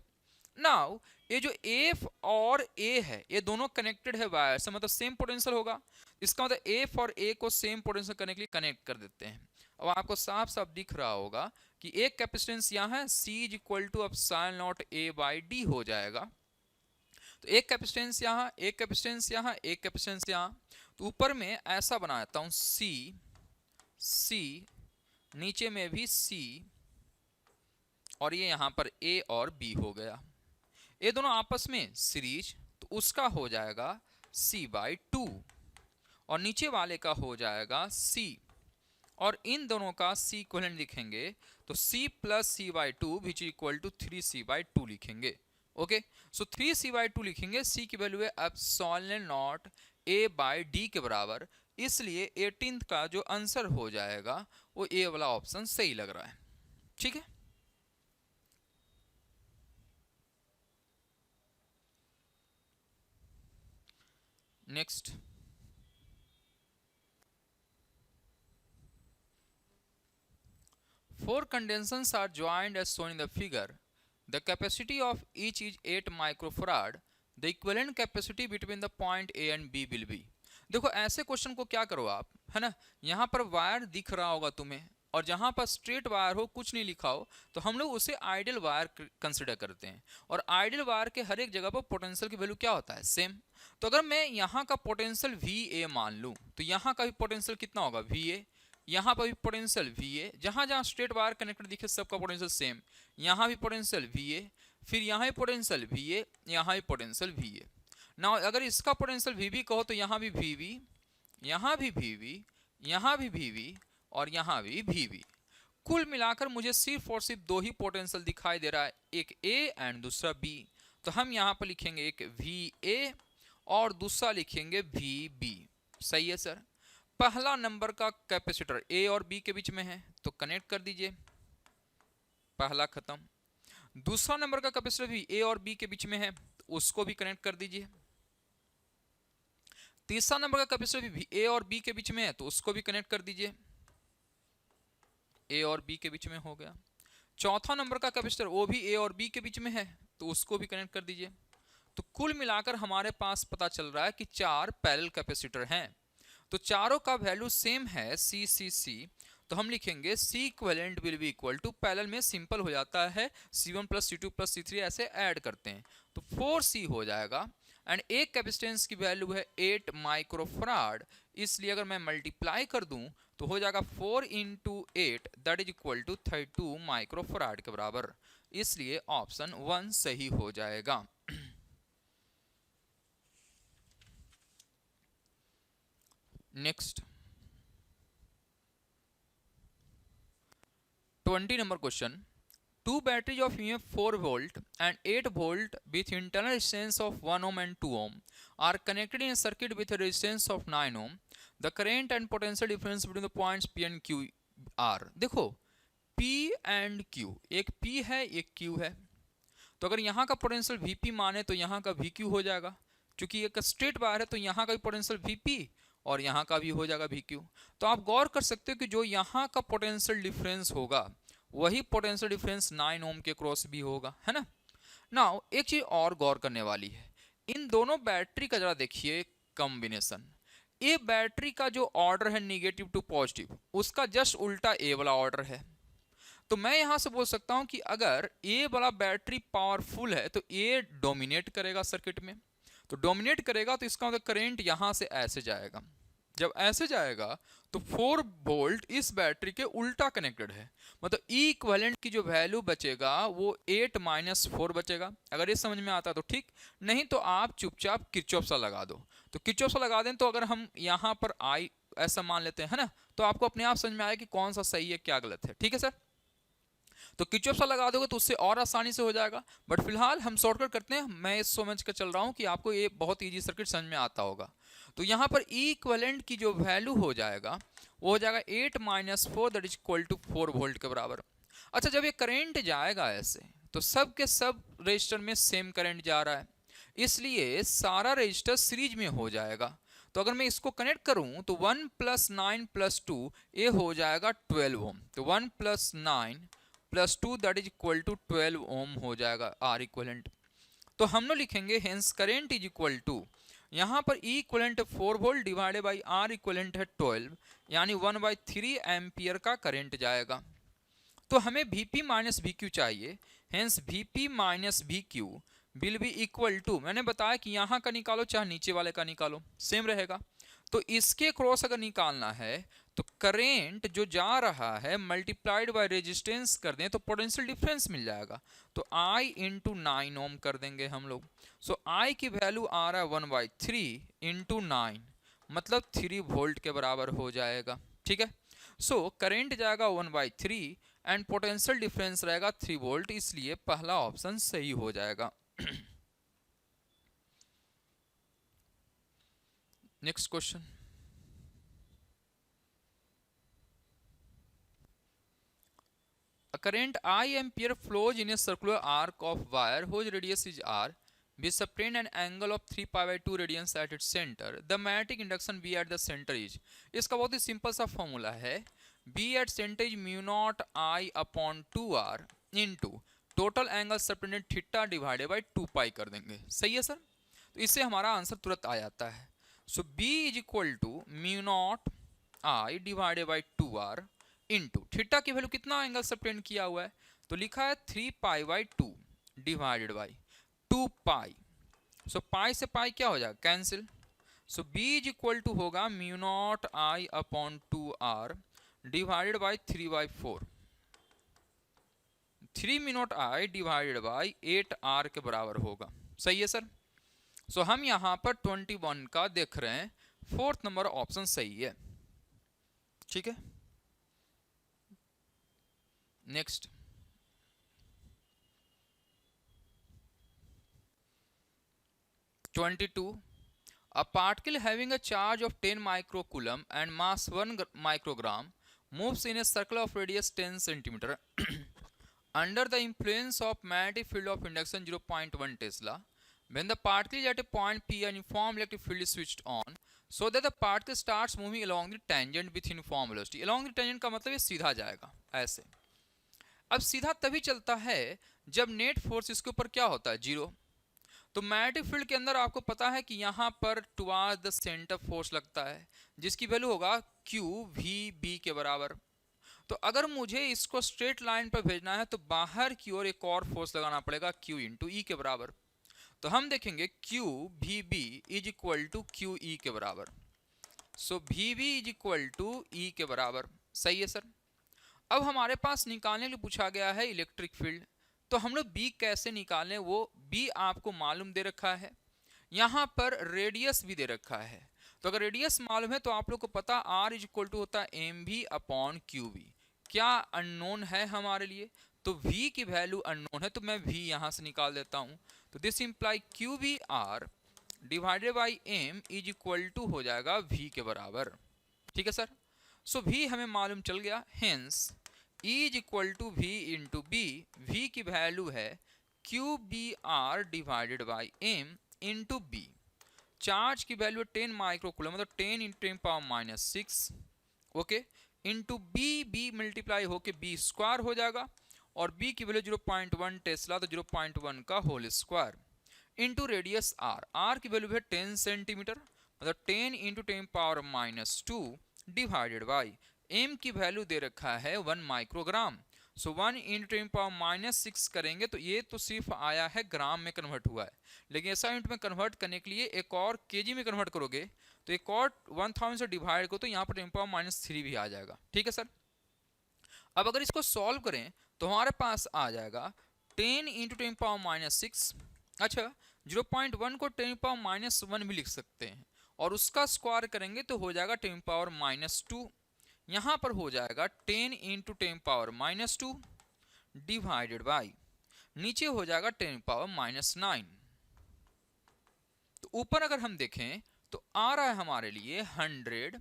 नाउ ये जो एफ और ए है ये दोनों कनेक्टेड है वायर से, मतलब सेम पोटेंशियल होगा। इसका मतलब एफ और ए को सेम पोटेंशियल करने के लिए कनेक्ट कर देते हैं। अब आपको साफ साफ दिख रहा होगा कि एक कैपेसिटेंस यहाँ है C is equal to epsilon naught A by d हो जाएगा। तो एक कैपेसिटेंस यहाँ, एक कैपेसिटेंस यहाँ, एक कैपेसिटेंस यहाँ। तो ऊपर में ऐसा बना देता हूँ C, नीचे में भी C, और ये यहाँ पर A और B हो गया। ये दोनों आपस में सीरीज, तो उसका हो जाएगा C बाई 2 और नीचे वाले का हो जाएगा C, और इन दोनों का C इक्विवेलेंट लिखेंगे तो C plus C by 2 which equal to 3C by 2 लिखेंगे। ओके, सो 3C बाई 2 लिखेंगे। C की वैल्यू है epsilon naught A by D के बराबर, इसलिए 18th का जो आंसर हो जाएगा वो ए वाला ऑप्शन सही लग रहा है। ठीक है, next. Four condensations are joined as shown in the figure. The capacity of each is 8 microfarad. The equivalent capacity between the point A and B will be. देखो ऐसे क्वेश्चन को क्या करो आप, है ना, यहाँ पर वायर दिख रहा होगा तुम्हें और जहाँ पर स्ट्रेट वायर हो, कुछ नहीं लिखा हो, तो हम लोग उसे आइडियल वायर कंसिडर करते हैं। और आइडियल वायर के हर एक जगह पर पोटेंशियल की वैल्यू क्या होता है, सेम। तो अगर मैं यहाँ का पोटेंशियल VA मान लूँ तो यहाँ का भी पोटेंशियल कितना होगा, VA। यहाँ पर भी पोटेंशियल VA, जहाँ जहाँ स्ट्रेट वायर कनेक्टेड दिखे सबका पोटेंशियल सेम। यहाँ भी पोटेंशियल VA, फिर यहाँ भी पोटेंशियल VA, यहाँ भी पोटेंशियल VA। ना अगर इसका पोटेंशियल VB कहो तो यहाँ भी VB, यहाँ भी VB, यहाँ भी VB और यहाँ भी VB। कुल मिलाकर मुझे सिर्फ और सिर्फ दो ही पोटेंशियल दिखाई दे रहा है, एक A एंड दूसरा B। तो हम यहाँ पर लिखेंगे एक VA और दूसरा लिखेंगे VB। सही है सर। पहला नंबर का कैपेसिटर A और B के बीच में है तो कनेक्ट कर दीजिए, पहला खत्म। दूसरा नंबर का कैपेसिटर भी A और B के बीच में है तो उसको भी कनेक्ट कर दीजिए। तीसरा नंबर का कैपेसिटर भी A और B के बीच में है तो उसको भी कनेक्ट कर दीजिए, A और B के बीच में हो गया। चौथा नंबर का कैपेसिटर वो भी A और B के बीच में है तो उसको भी कनेक्ट कर दीजिए। तो कुल मिलाकर हमारे पास पता चल रहा है कि 4 पैरेलल कैपेसिटर हैं। तो चारों का वैल्यू सेम है C। तो हम लिखेंगे C equivalent will be equal to, parallel में सिंपल हो जाता है, C1 plus C2 plus C3 ऐसे ऐड करते हैं तो 4C हो जाएगा। एंड एक कैपेसिटेंस की वैल्यू है 8 माइक्रोफराड, इसलिए अगर मैं मल्टीप्लाई कर दूं तो हो जाएगा 4 into 8 that is equal to 32 microfarad के बराबर, इसलिए ऑप्शन 1 सही हो जाएगा। Next 20 number question. Two batteries of EMF 4 volt and 8 volt with internal resistance of 1 ohm and 2 ohm are connected in a circuit with a resistance of 9 ohm. The current and potential difference between the points P and Q are. देखो P and Q, एक P है एक Q है, तो अगर यहाँ का पोटेंशियल Vp माने तो यहाँ का Vq हो जाएगा। क्योंकि एक स्ट्रेट वायर है तो यहाँ का भी पोटेंशियल Vp और यहाँ का भी हो जाएगा Vq। तो आप गौर कर सकते हो कि जो यहाँ का पोटेंशियल डिफरेंस होगा वही पोटेंशियल डिफरेंस 9 ओम के क्रॉस भी होगा, है ना। नाउ एक चीज और गौर करने वाली है, इन दोनों बैटरी का जरा देखिए कॉम्बिनेशन। ए बैटरी का जो ऑर्डर है नेगेटिव टू पॉजिटिव, उसका जस्ट उल्टा ए वाला ऑर्डर है। तो मैं यहां से बोल सकता हूं कि अगर ए वाला बैटरी पावरफुल है तो ए डोमिनेट करेगा सर्किट में, तो डोमिनेट करेगा तो इसका मतलब करंट यहां से ऐसे जाएगा। जब ऐसे जाएगा तो 4 वोल्ट इस बैटरी के उल्टा कनेक्टेड है, मतलब ई इक्विवेलेंट की जो वैल्यू बचेगा वो 8 - 4 बचेगा। अगर ये समझ में आता तो ठीक, नहीं तो आप चुपचाप किरचॉफ सा लगा दो। तो किरचॉफ सा लगा दें तो अगर हम यहाँ पर आई ऐसा मान लेते हैं, है ना, तो आपको अपने आप समझ में आएगा कि कौन सा सही है क्या गलत है। ठीक है सर, तो किरचॉफ सा लगा दोगे तो उससे और आसानी से हो जाएगा। बट फिलहाल हम शॉर्टकट करते हैं, मैं इस समझ कर चल रहा हूँ कि आपको ये बहुत ईजी सर्किट समझ में आता होगा। तो यहाँ पर ई इक्विवेलेंट की जो वैल्यू हो जाएगा वो हो जाएगा 8 - 4 that is equal to 4 volt के बराबर। अच्छा, जब ये करंट जाएगा ऐसे तो सब के सब रजिस्टर में सेम करंट जा रहा है, इसलिए सारा रजिस्टर सीरीज में हो जाएगा। तो अगर मैं इसको कनेक्ट करूं तो 1 + 9 + 2 ये हो जाएगा 12 ओम। तो 1 + 9 + 2 that is equal to 12 ohm हो जाएगा आर इक्विवेलेंट। तो हम लोग लिखेंगे hence current is equal to, यहाँ पर e equivalent 4 volt divided by r equivalent है 12, यानी 1/3 एम्पियर का करंट जाएगा। तो हमें Vp - Vq चाहिए, hence Vp - Vq will be equal to, मैंने बताया कि यहाँ का निकालो चाहे नीचे वाले का निकालो सेम रहेगा। तो इसके क्रॉस अगर निकालना है तो करेंट जो जा रहा है मल्टीप्लाइड बाय रेजिस्टेंस कर दें तो पोटेंशियल डिफरेंस मिल जाएगा। तो I × 9 ओम कर देंगे हम लोग। सो I की वैल्यू आ रहा है 1/3 × 9, मतलब 3 वोल्ट के बराबर हो जाएगा। ठीक है, सो करेंट जाएगा 1/3 एंड पोटेंशियल डिफरेंस रहेगा 3 वोल्ट, इसलिए पहला ऑप्शन सही हो जाएगा। Next question, a current I ampere flows in a circular arc of wire whose radius is r, with subtend an angle of 3π/2 radians at its center. The magnetic induction B at the center is, इसका बहुत ही सिंपल सा फॉर्मूला है, B at center is μ0I/2r into total angle subtended theta divided by 2π कर देंगे। सही है सर, तो इससे हमारा आंसर तुरंत आ जाता है। So B is equal to μ0I divided by 2r into theta की वैल्यू कितना एंगल सबटेंड किया हुआ है, तो लिखा है 3π/2 डिवाइडेड बाई 2π। सो पाई से पाई क्या हो जाएगा, cancel. So B is equal to होगा μ0I/2r divided by 3/4, 3 μ0I divided by 8r के बराबर होगा। सही है सर, सो हम यहां पर 21 का देख रहे हैं, 4th नंबर ऑप्शन सही है। ठीक है, next, a particle having a charge of 10 microcoulomb and mass 1 microgram moves in a circle of radius 10 centimeter under the influence of magnetic field of induction 0.1 Tesla. When the particle is at a point P, a uniform electric field is switched on so that the particle starts moving along the tangent with uniform velocity. Along the tangent का मतलब ये सीधा जाएगा ऐसे। अब सीधा तभी चलता है जब नेट फोर्स इसके ऊपर क्या होता है, 0। तो मैग्नेटिक फील्ड के अंदर आपको पता है कि यहाँ पर टुवार्ड द सेंटर फोर्स लगता है जिसकी वैल्यू होगा QVB के बराबर। तो अगर मुझे इसको स्ट्रेट लाइन पर भेजना है तो बाहर की ओर एक और फोर्स लगाना पड़ेगा Q × E के बराबर। तो हम देखेंगे QVB is equal to QE के बराबर। So VB is equal to E के बराबर। सही है सर, अब हमारे पास निकालने के लिए पूछा गया है इलेक्ट्रिक फील्ड, तो हम लोग B कैसे निकालें, वो B आपको मालूम दे रखा है, यहाँ पर रेडियस भी दे रखा है। तो अगर रेडियस मालूम है तो आप लोग को पता R इज इक्वल टू होता है MV/QV। क्या अननोन है हमारे लिए, तो V की वैल्यू अननोन है, तो मैं V यहां से निकाल देता हूं। तो this imply QVR divided by M is equal to हो जाएगा V के बराबर। ठीक है सर। सो V हमें मालूम चल गया, hence E is equal to V into B। V की वैल्यू है QBR divided by M into B। Charge की वैल्यू 10 माइक्रोकूलम, मतलब 10 into 10 power minus 6, okay, into B multiply होके बी स्क्वायर हो जाएगा, और बी की वैल्यू 0.1 टेस्ला, तो 0.1 का whole square, into radius R की वैल्यू है 10 सेंटीमीटर, मतलब 10 into 10 power minus 2 divided by M की वैल्यू दे रखा है 1 microgram. So 1 into 10 power minus 6 करेंगे तो ये तो सिर्फ आया है ग्राम में कन्वर्ट हुआ है, लेकिन ऐसा यूनिट में कन्वर्ट करने के लिए एक और केजी में कन्वर्ट करोगे तो एक और 1000 से डिवाइड करो तो यहाँ पर 10 पावर माइनस 3 भी आ जाएगा। ठीक है सर। अब अगर इसको सॉल्व करें तो हमारे पास आ जाएगा 10 इंटू 10 पावर माइनस 6। अच्छा, 0.1 को 10 पावर माइनस 1 भी लिख सकते हैं, और उसका स्क्वायर करेंगे तो हो जाएगा 10 पावर माइनस 2। यहाँ पर हो जाएगा 10 into 10 power minus 2 divided by, नीचे हो जाएगा 10 पावर माइनस 9। तो ऊपर अगर हम देखें तो आ रहा है हमारे लिए 100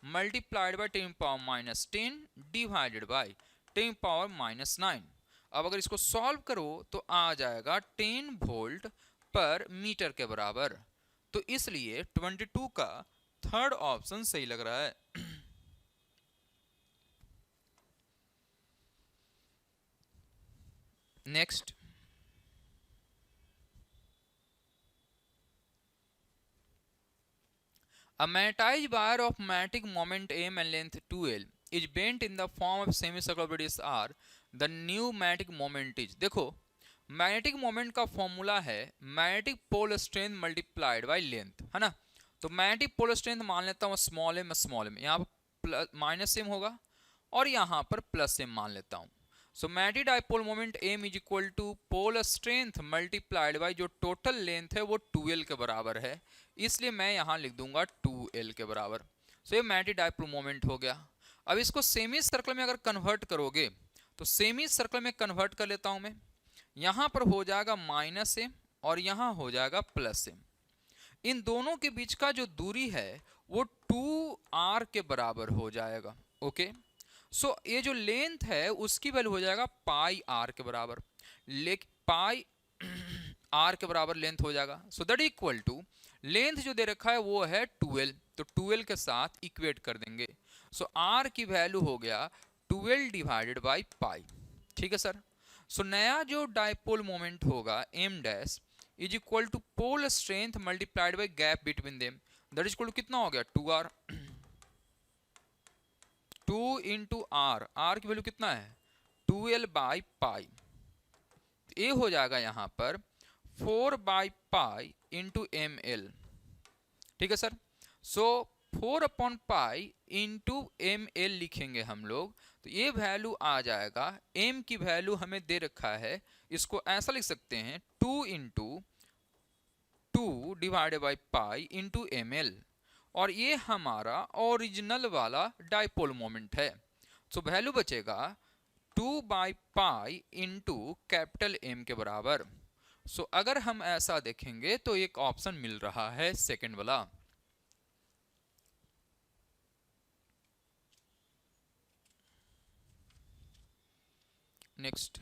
multiplied by 10 power minus 10 divided by 10 power minus 9। अब अगर इसको सॉल्व करो तो आ जाएगा 10 वोल्ट पर मीटर के बराबर। तो इसलिए 22 का थर्ड ऑप्शन सही लग रहा है। Next, a magnetized wire of magnetic moment m and length 2l is bent in the form of semicircular radius r. The new magnetic moment is, देखो मैग्नेटिक मोमेंट का फॉर्मूला है magnetic pole strength multiplied by length, है ना। तो मैग्नेटिक पोल स्ट्रेंथ मान लेता हूँ स्मॉल एम, यहाँ पर माइनस एम होगा और यहाँ पर प्लस एम मान लेता हूँ। So magnetic dipole moment m is equal to pole strength multiplied by जो टोटल लेंथ है वो 2l के बराबर है, इसलिए मैं यहाँ लिख दूंगा 2l के बराबर। सो ये मैग्नेटिक डाइपोल मोमेंट हो गया। अब इसको सेमी सर्कल में अगर कन्वर्ट करोगे तो सेमी सर्कल में कन्वर्ट कर लेता हूं मैं। यहाँ पर हो जाएगा माइनस एम और यहाँ हो जाएगा प्लस एम। इन दोनों के बीच का जो दूरी है वो 2r के बराबर हो जाएगा। ओके, सो ये जो लेंथ है उसकी वैल्यू हो जाएगा पाई आर के बराबर, लेकिन पाई आर के बराबर लेंथ हो जाएगा। So that equal to length जो दे रखा है वो है 12, तो 12 के साथ इक्वेट कर देंगे। सो आर की वैल्यू हो गया 12 डिवाइडेड बाई पाई। ठीक है सर। सो नया जो डाइपोल मोमेंट होगा M dash is equal to pole strength multiplied by gap between them, that is equal to कितना हो गया 2r। 2 इंटू आर की वैल्यू कितना है 2l बाई पाई, ये हो जाएगा यहाँ पर 4 by pi into M L. ठीक है sir. So 4 upon pi into M L लिखेंगे हम लोग, तो ये वैल्यू आ जाएगा, m की वैल्यू हमें दे रखा है, इसको ऐसा लिख सकते हैं 2 into 2 divided by pi into M L, और ये हमारा ओरिजिनल वाला डाइपोल मोमेंट है। सो वैल्यू बचेगा 2 by pi into capital M के बराबर। सो अगर हम ऐसा देखेंगे तो एक ऑप्शन मिल रहा है सेकंड वाला। Next,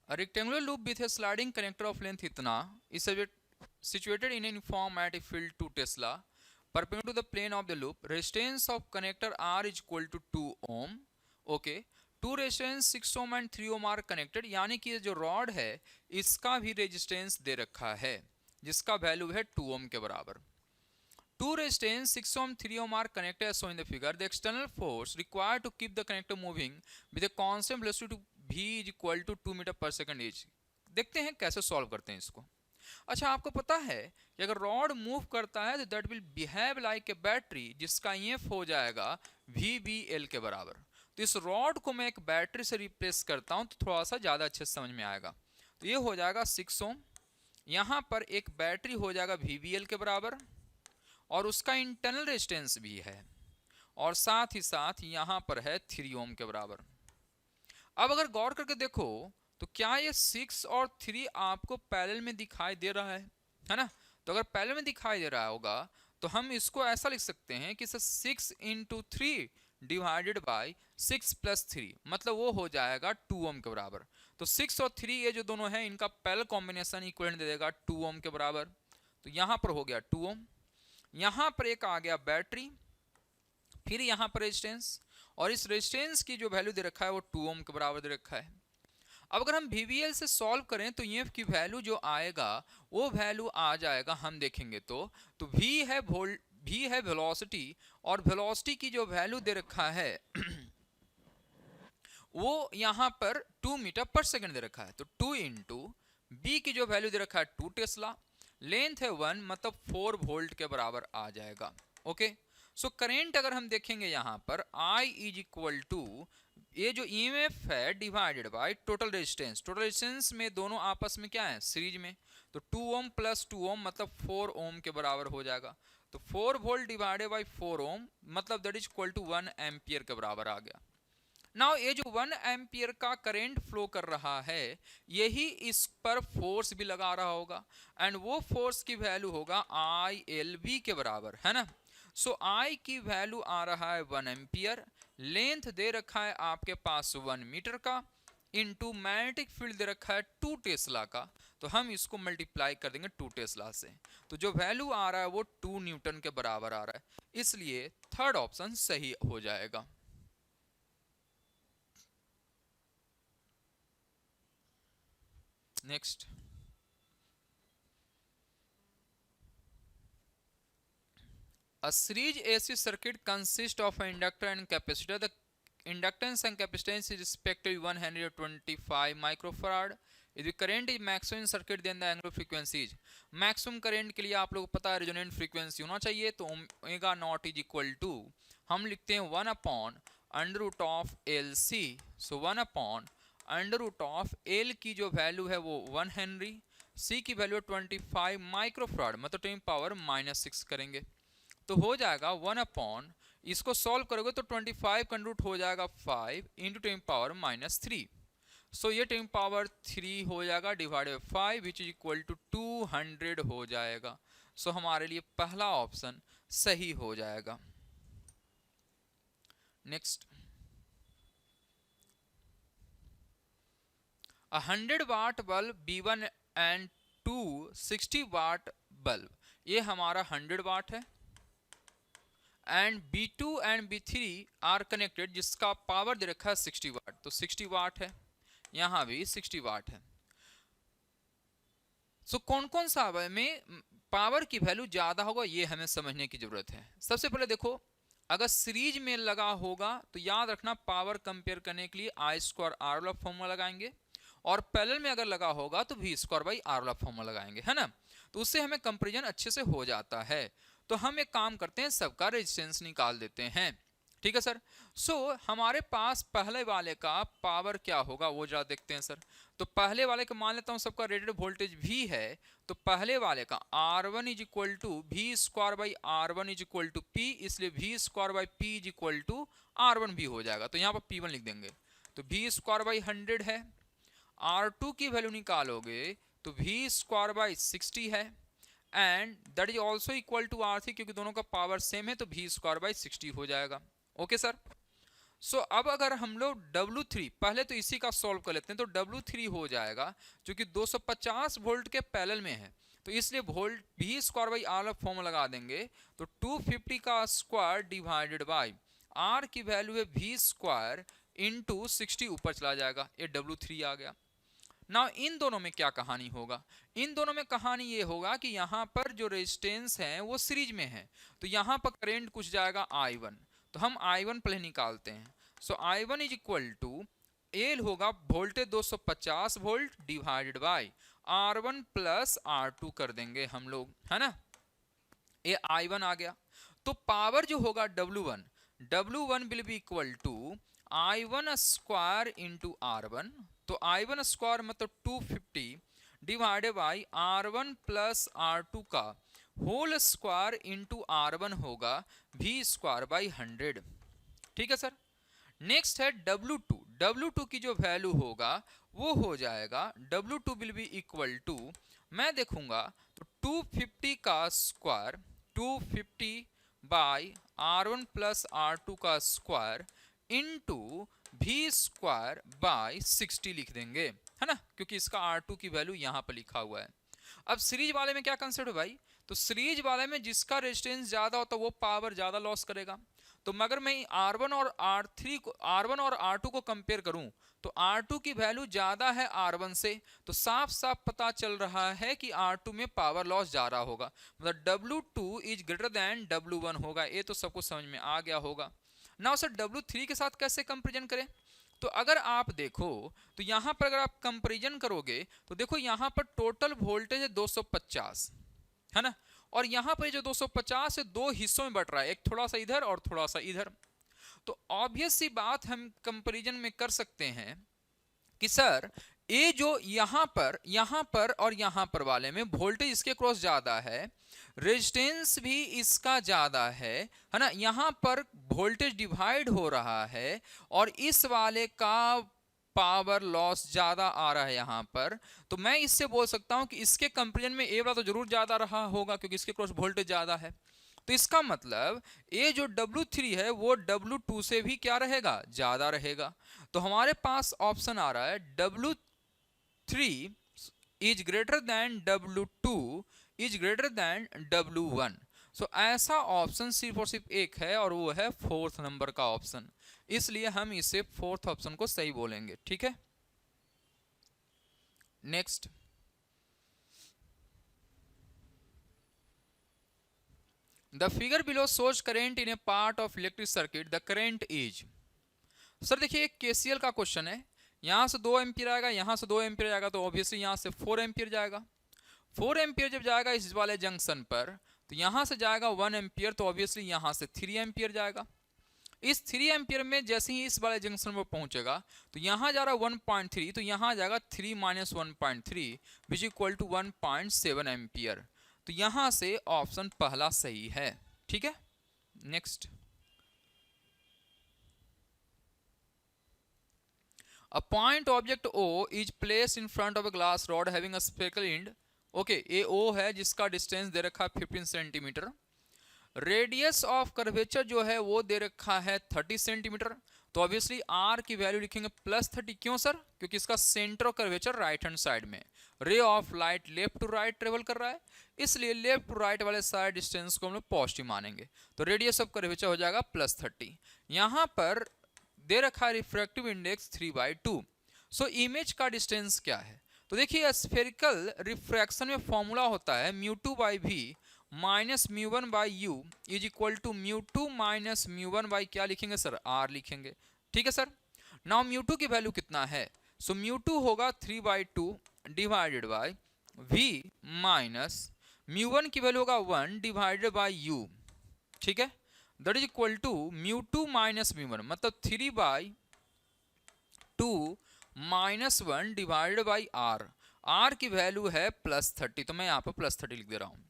a rectangular loop with a sliding connector of length इतना is situated in a uniform magnetic field 2 Tesla perpendicular to the plane of the loop. Resistance of connector R is equal to 2 ohm. Okay, 2 resistance 6 ohm and 3 ohm are connected, यानी कि जो रॉड है इसका भी रेजिस्टेंस दे रखा है जिसका वैल्यू है 2 ohm के बराबर। 2 resistance 6 ohm 3 ohm are connected as shown in the figure. The external force required to keep the connector moving with a constant velocity v is equal to 2 meter per second each. देखते हैं कैसे सॉल्व करते हैं इसको। अच्छा, आपको पता है कि अगर रॉड मूव करता है तो that will behave like a battery, जिसका EF हो जाएगा VBL के बराबर। तो इस रॉड को मैं एक बैटरी से रिप्लेस करता हूं तो थोड़ा सा ज़्यादा अच्छे से समझ में आएगा। तो ये हो जाएगा 6 ohm, यहाँ पर एक बैटरी हो जाएगा VBL के बराबर और उसका इंटरनल रेजिस्टेंस भी है, और साथ ही साथ यहाँ पर है 3 ओम के बराबर। अब अगर गौर करके देखो तो क्या ये 6 और 3 आपको पैरेलल में दिखाई दे रहा है ना? तो अगर पैरेलल में दिखाई दे रहा होगा तो हम इसको ऐसा लिख सकते हैं कि 6 इंटू 3 डिवाइडेड बाई 6 प्लस 3, मतलब वो हो जाएगा 2 ओम के बराबर। तो 6 और 3 ये जो दोनों है इनका पैरेलल कॉम्बिनेशन इक्विवेलेंट दे देगा 2 ओम के बराबर। तो यहाँ पर हो गया 2 ओम, यहाँ पर एक आ गया बैटरी, फिर यहाँ पर रेजिस्टेंस, और इस रेजिस्टेंस की जो वैल्यू दे रखा है वो 2 ओम के बराबर दे रखा है। अब अगर हम VVL से सॉल्व करें तो EF की वैल्यू जो आएगा वो वैल्यू आ जाएगा, हम देखेंगे तो V है वेलोसिटी, और वेलोसिटी की जो वैल्यू दे रखा है वो यहाँ पर 2 मीटर पर सेकंड दे रखा है। तो 2 इंटू बी की जो वैल्यू दे रखा है 2 टेस्ला, लेंथ है 1, मतलब 4 वोल्ट के बराबर आ जाएगा। ओके, सो करेंट अगर हम देखेंगे यहाँ पर I इज इक्वल टू ये जो EMF है divided by total resistance. Total resistance में दोनों आपस में क्या है, सीरीज में। तो 2 ओम प्लस 2 ओम मतलब 4 ओम के बराबर हो जाएगा। तो 4 वोल्ट डिवाइडेड बाय 4 ओम मतलब that is equal to 1 ampere के बराबर आ गया। नाउ ये जो 1 एम्पियर का करंट फ्लो कर रहा है यही इस पर फोर्स भी लगा रहा होगा, एंड वो फोर्स की वैल्यू होगा ILV के बराबर, है ना? सो I की वैल्यू आ रहा है 1 एम्पियर, लेंथ दे रखा है आपके पास 1 मीटर का, इनटू मैग्नेटिक फील्ड दे रखा है 2 टेस्ला का। तो हम इसको मल्टीप्लाई कर देंगे 2 टेस्ला से, तो जो वैल्यू आ रहा है वो 2 न्यूटन के बराबर आ रहा है, इसलिए थर्ड ऑप्शन सही हो जाएगा। Next, a series AC circuit consists of an inductor and capacitor. The inductance and capacitance is respectively 125 microfarad. If the current is maximum in circuit, then the angular frequency is maximum current के लिए आप लोग को पता है रेजोनेंट फ्रीक्वेंसी होना चाहिए, तो omega naught is equal to हम लिखते हैं 1 upon under root of LC। So 1 upon under root of L की जो वैल्यू है वो 1 हेनरी, C की वैल्यू 25 माइक्रोफराड, मतलब 10 पावर -6 करेंगे तो हो जाएगा 1 अपॉन, इसको सॉल्व करोगे तो 25 का रूट हो जाएगा 5 इंटू 10 पावर -3। सो ये 10 पावर 3 हो जाएगा divided by 5 which is equal to 200 हो जाएगा। सो हमारे लिए पहला ऑप्शन सही हो जाएगा। Next, 100 watt bulb B1 and 2 60 watt bulb, ये हमारा 100 वाट है, and B2 and B3 are connected जिसका पावर दे रखा है 60 वाट, तो 60 वाट है, यहां भी 60 वाट है। सो कौन कौन सा में पावर की वैल्यू ज्यादा होगा ये हमें समझने की जरूरत है। सबसे पहले देखो, अगर सीरीज में लगा होगा तो याद रखना पावर कंपेयर करने के लिए I² R वाला फॉर्मूला लगाएंगे, और पैरेलल में अगर लगा होगा तो V² R वाला फॉर्मूला लगाएंगे, है ना? तो उससे हमें कंपेरिजन अच्छे से हो जाता है। तो हम एक काम करते हैं, सबका रेजिस्टेंस निकाल देते हैं, ठीक है सर। सो हमारे पास पहले वाले का पावर क्या होगा वो जरा देखते हैं सर। तो पहले वाले का मान लेता हूं सबका रेटेड वोल्टेज V है, तो पहले वाले का R1 is equal to V² by R1 is equal to P, इसलिए V² by P is equal to R1 भी हो जाएगा, तो यहाँ पर P1 लिख देंगे। तो V² बाई 100 है, R2 की वैल्यू निकालोगे तो V² बाई 60 है, and that is also equal to R3 क्योंकि दोनों का पावर सेम है, तो V² बाई 60 हो जाएगा। Okay sir. सो अब अगर हम लोग W3 पहले तो इसी का सॉल्व कर लेते हैं, तो W3 हो जाएगा जो कि 250 वोल्ट के पैरेलल में है, तो इसलिए volt V² by R form लगा देंगे, तो 250 का स्क्वायर डिवाइडेड बाई R की वैल्यू है V² इंटू 60 ऊपर चला जाएगा, ये W3 आ गया। ना इन दोनों में क्या कहानी होगा, इन दोनों में कहानी ये होगा कि यहाँ पर जो रेजिस्टेंस है वो सीरीज में है, तो यहाँ पर करंट कुछ जाएगा I1, तो हम I1 पहले निकालते हैं। So I1 is equal to l होगा voltage 250 volt divided by R1 plus R2 कर देंगे हम लोग, है ना? ये I1 आ गया। तो पावर जो होगा W1 will be equal to I1 square into R1, तो I1 स्क्वायर मतलब 250 divided by R1 plus R2 का होल स्क्वायर इंटू R1 होगा V स्क्वायर बाई 100। ठीक है सर। नेक्स्ट है W2। W2 की जो वैल्यू होगा वो हो जाएगा W2 will be equal to, मैं देखूंगा तो 250 का square 250 by R1 plus R2 का square into V square by 60 लिख देंगे, है ना, क्योंकि इसका R2 की वैल्यू यहां पर लिखा हुआ है। अब सीरीज वाले में क्या कंसेप्ट है भाई, तो सीरीज वाले में जिसका रेजिस्टेंस ज्यादा होता है वो पावर ज्यादा लॉस करेगा। तो मगर मैं R1 और R3 को, R1 और R2 को कंपेयर करूं तो R2 की वैल्यू ज्यादा है R1 से, तो साफ साफ पता चल रहा है कि R2 में पावर लॉस ज्यादा होगा, मतलब W2 is greater than W1 होगा। ये तो सबको समझ में आ गया होगा। नाउ सर W3 के साथ कैसे कंपेरिजन करें, तो अगर आप देखो तो यहां पर अगर आप कंपैरिजन करोगे तो देखो यहां पर टोटल वोल्टेज है 250, है ना, और यहां पर जो 250 है दो हिस्सों में बट रहा है, एक थोड़ा सा इधर और थोड़ा सा इधर। तो ऑब्वियस सी बात हम कंपैरिजन में कर सकते हैं कि सर ये जो यहां पर और यहां पर वाले में वोल्टेज इसके क्रॉस ज्यादा है, रेजिस्टेंस भी इसका ज्यादा है ना, यहां पर वोल्टेज डिवाइड हो रहा है और इस वाले का पावर लॉस ज्यादा आ रहा है यहां पर। तो मैं इससे बोल सकता हूं कि इसके कंपैरिजन में ए वाला तो जरूर ज्यादा रहा होगा क्योंकि इसके क्रॉस वोल्टेज ज्यादा है। तो इसका मतलब ये जो W3 है वो W2 से भी क्या रहेगा, ज्यादा रहेगा। तो हमारे पास ऑप्शन आ रहा है W3 is greater than W2 is greater than W1। सो ऐसा ऑप्शन सिर्फ और सिर्फ एक है और वो है फोर्थ नंबर का ऑप्शन, इसलिए हम इसे फोर्थ ऑप्शन को सही बोलेंगे। ठीक है, next. The figure below shows current in A part of electric circuit, the current is. Sir देखिए केसीएल का क्वेश्चन है, यहां से 2 एम्पियर आएगा, यहां से 2 एम्पियर जाएगा, तो ऑब्वियसली यहां से 4 एम्पियर जाएगा। 4 एम्पियर जब जाएगा इस वाले जंक्शन पर तो यहां से जाएगा 1 एम्पियर, तो ऑब्वियसली यहां से 3 एम्पियर जाएगा। इस 3 एम्पियर में जैसे ही इस वाले जंक्शन पर पहुंचेगा तो यहां जा रहा है 1.3, तो यहां जाएगा 3 minus 1.3 which equal to 1.7 ampere. तो यहां से ऑप्शन पहला सही है। ठीक है, next. A point object O is placed in front of a glass rod having a spherical end. Okay, ये O है जिसका डिस्टेंस दे रखा है 15 सेंटीमीटर। रेडियस ऑफ कर्वेचर जो है वो दे रखा है 30 सेंटीमीटर। तो ऑब्वियसली R की वैल्यू लिखेंगे +30। क्यों सर, क्योंकि इसका centre of curvature right hand side में, ray of light left to right travel कर रहा है, इसलिए लेफ्ट टू राइट वाले साइड डिस्टेंस को हम लोग पॉजिटिव मानेंगे। तो रेडियस ऑफ कर्वेचर हो जाएगा +30। यहां पर दे रखा है रिफ्रैक्टिव इंडेक्स 3/2। सो इमेज का डिस्टेंस क्या है, तो देखिए स्फेरिकल रिफ्रैक्शन में फॉर्मूला होता है μ2/v minus μ1/u is equal to μ2 minus μ1 क्या लिखेंगे सर, r लिखेंगे। ठीक है सर। नाउ μ2 की वैल्यू कितना है, सो μ2 होगा 3/2 डिवाइडेड बाय v माइनस μ1 की वैल्यू होगा 1 डिवाइडेड बाय u। ठीक है, that is equal to μ2 minus μ1, मतलब 3/2 minus 1 divided by r। r की वैल्यू है +30, तो मैं यहाँ पर +30 लिख दे रहा हूँ।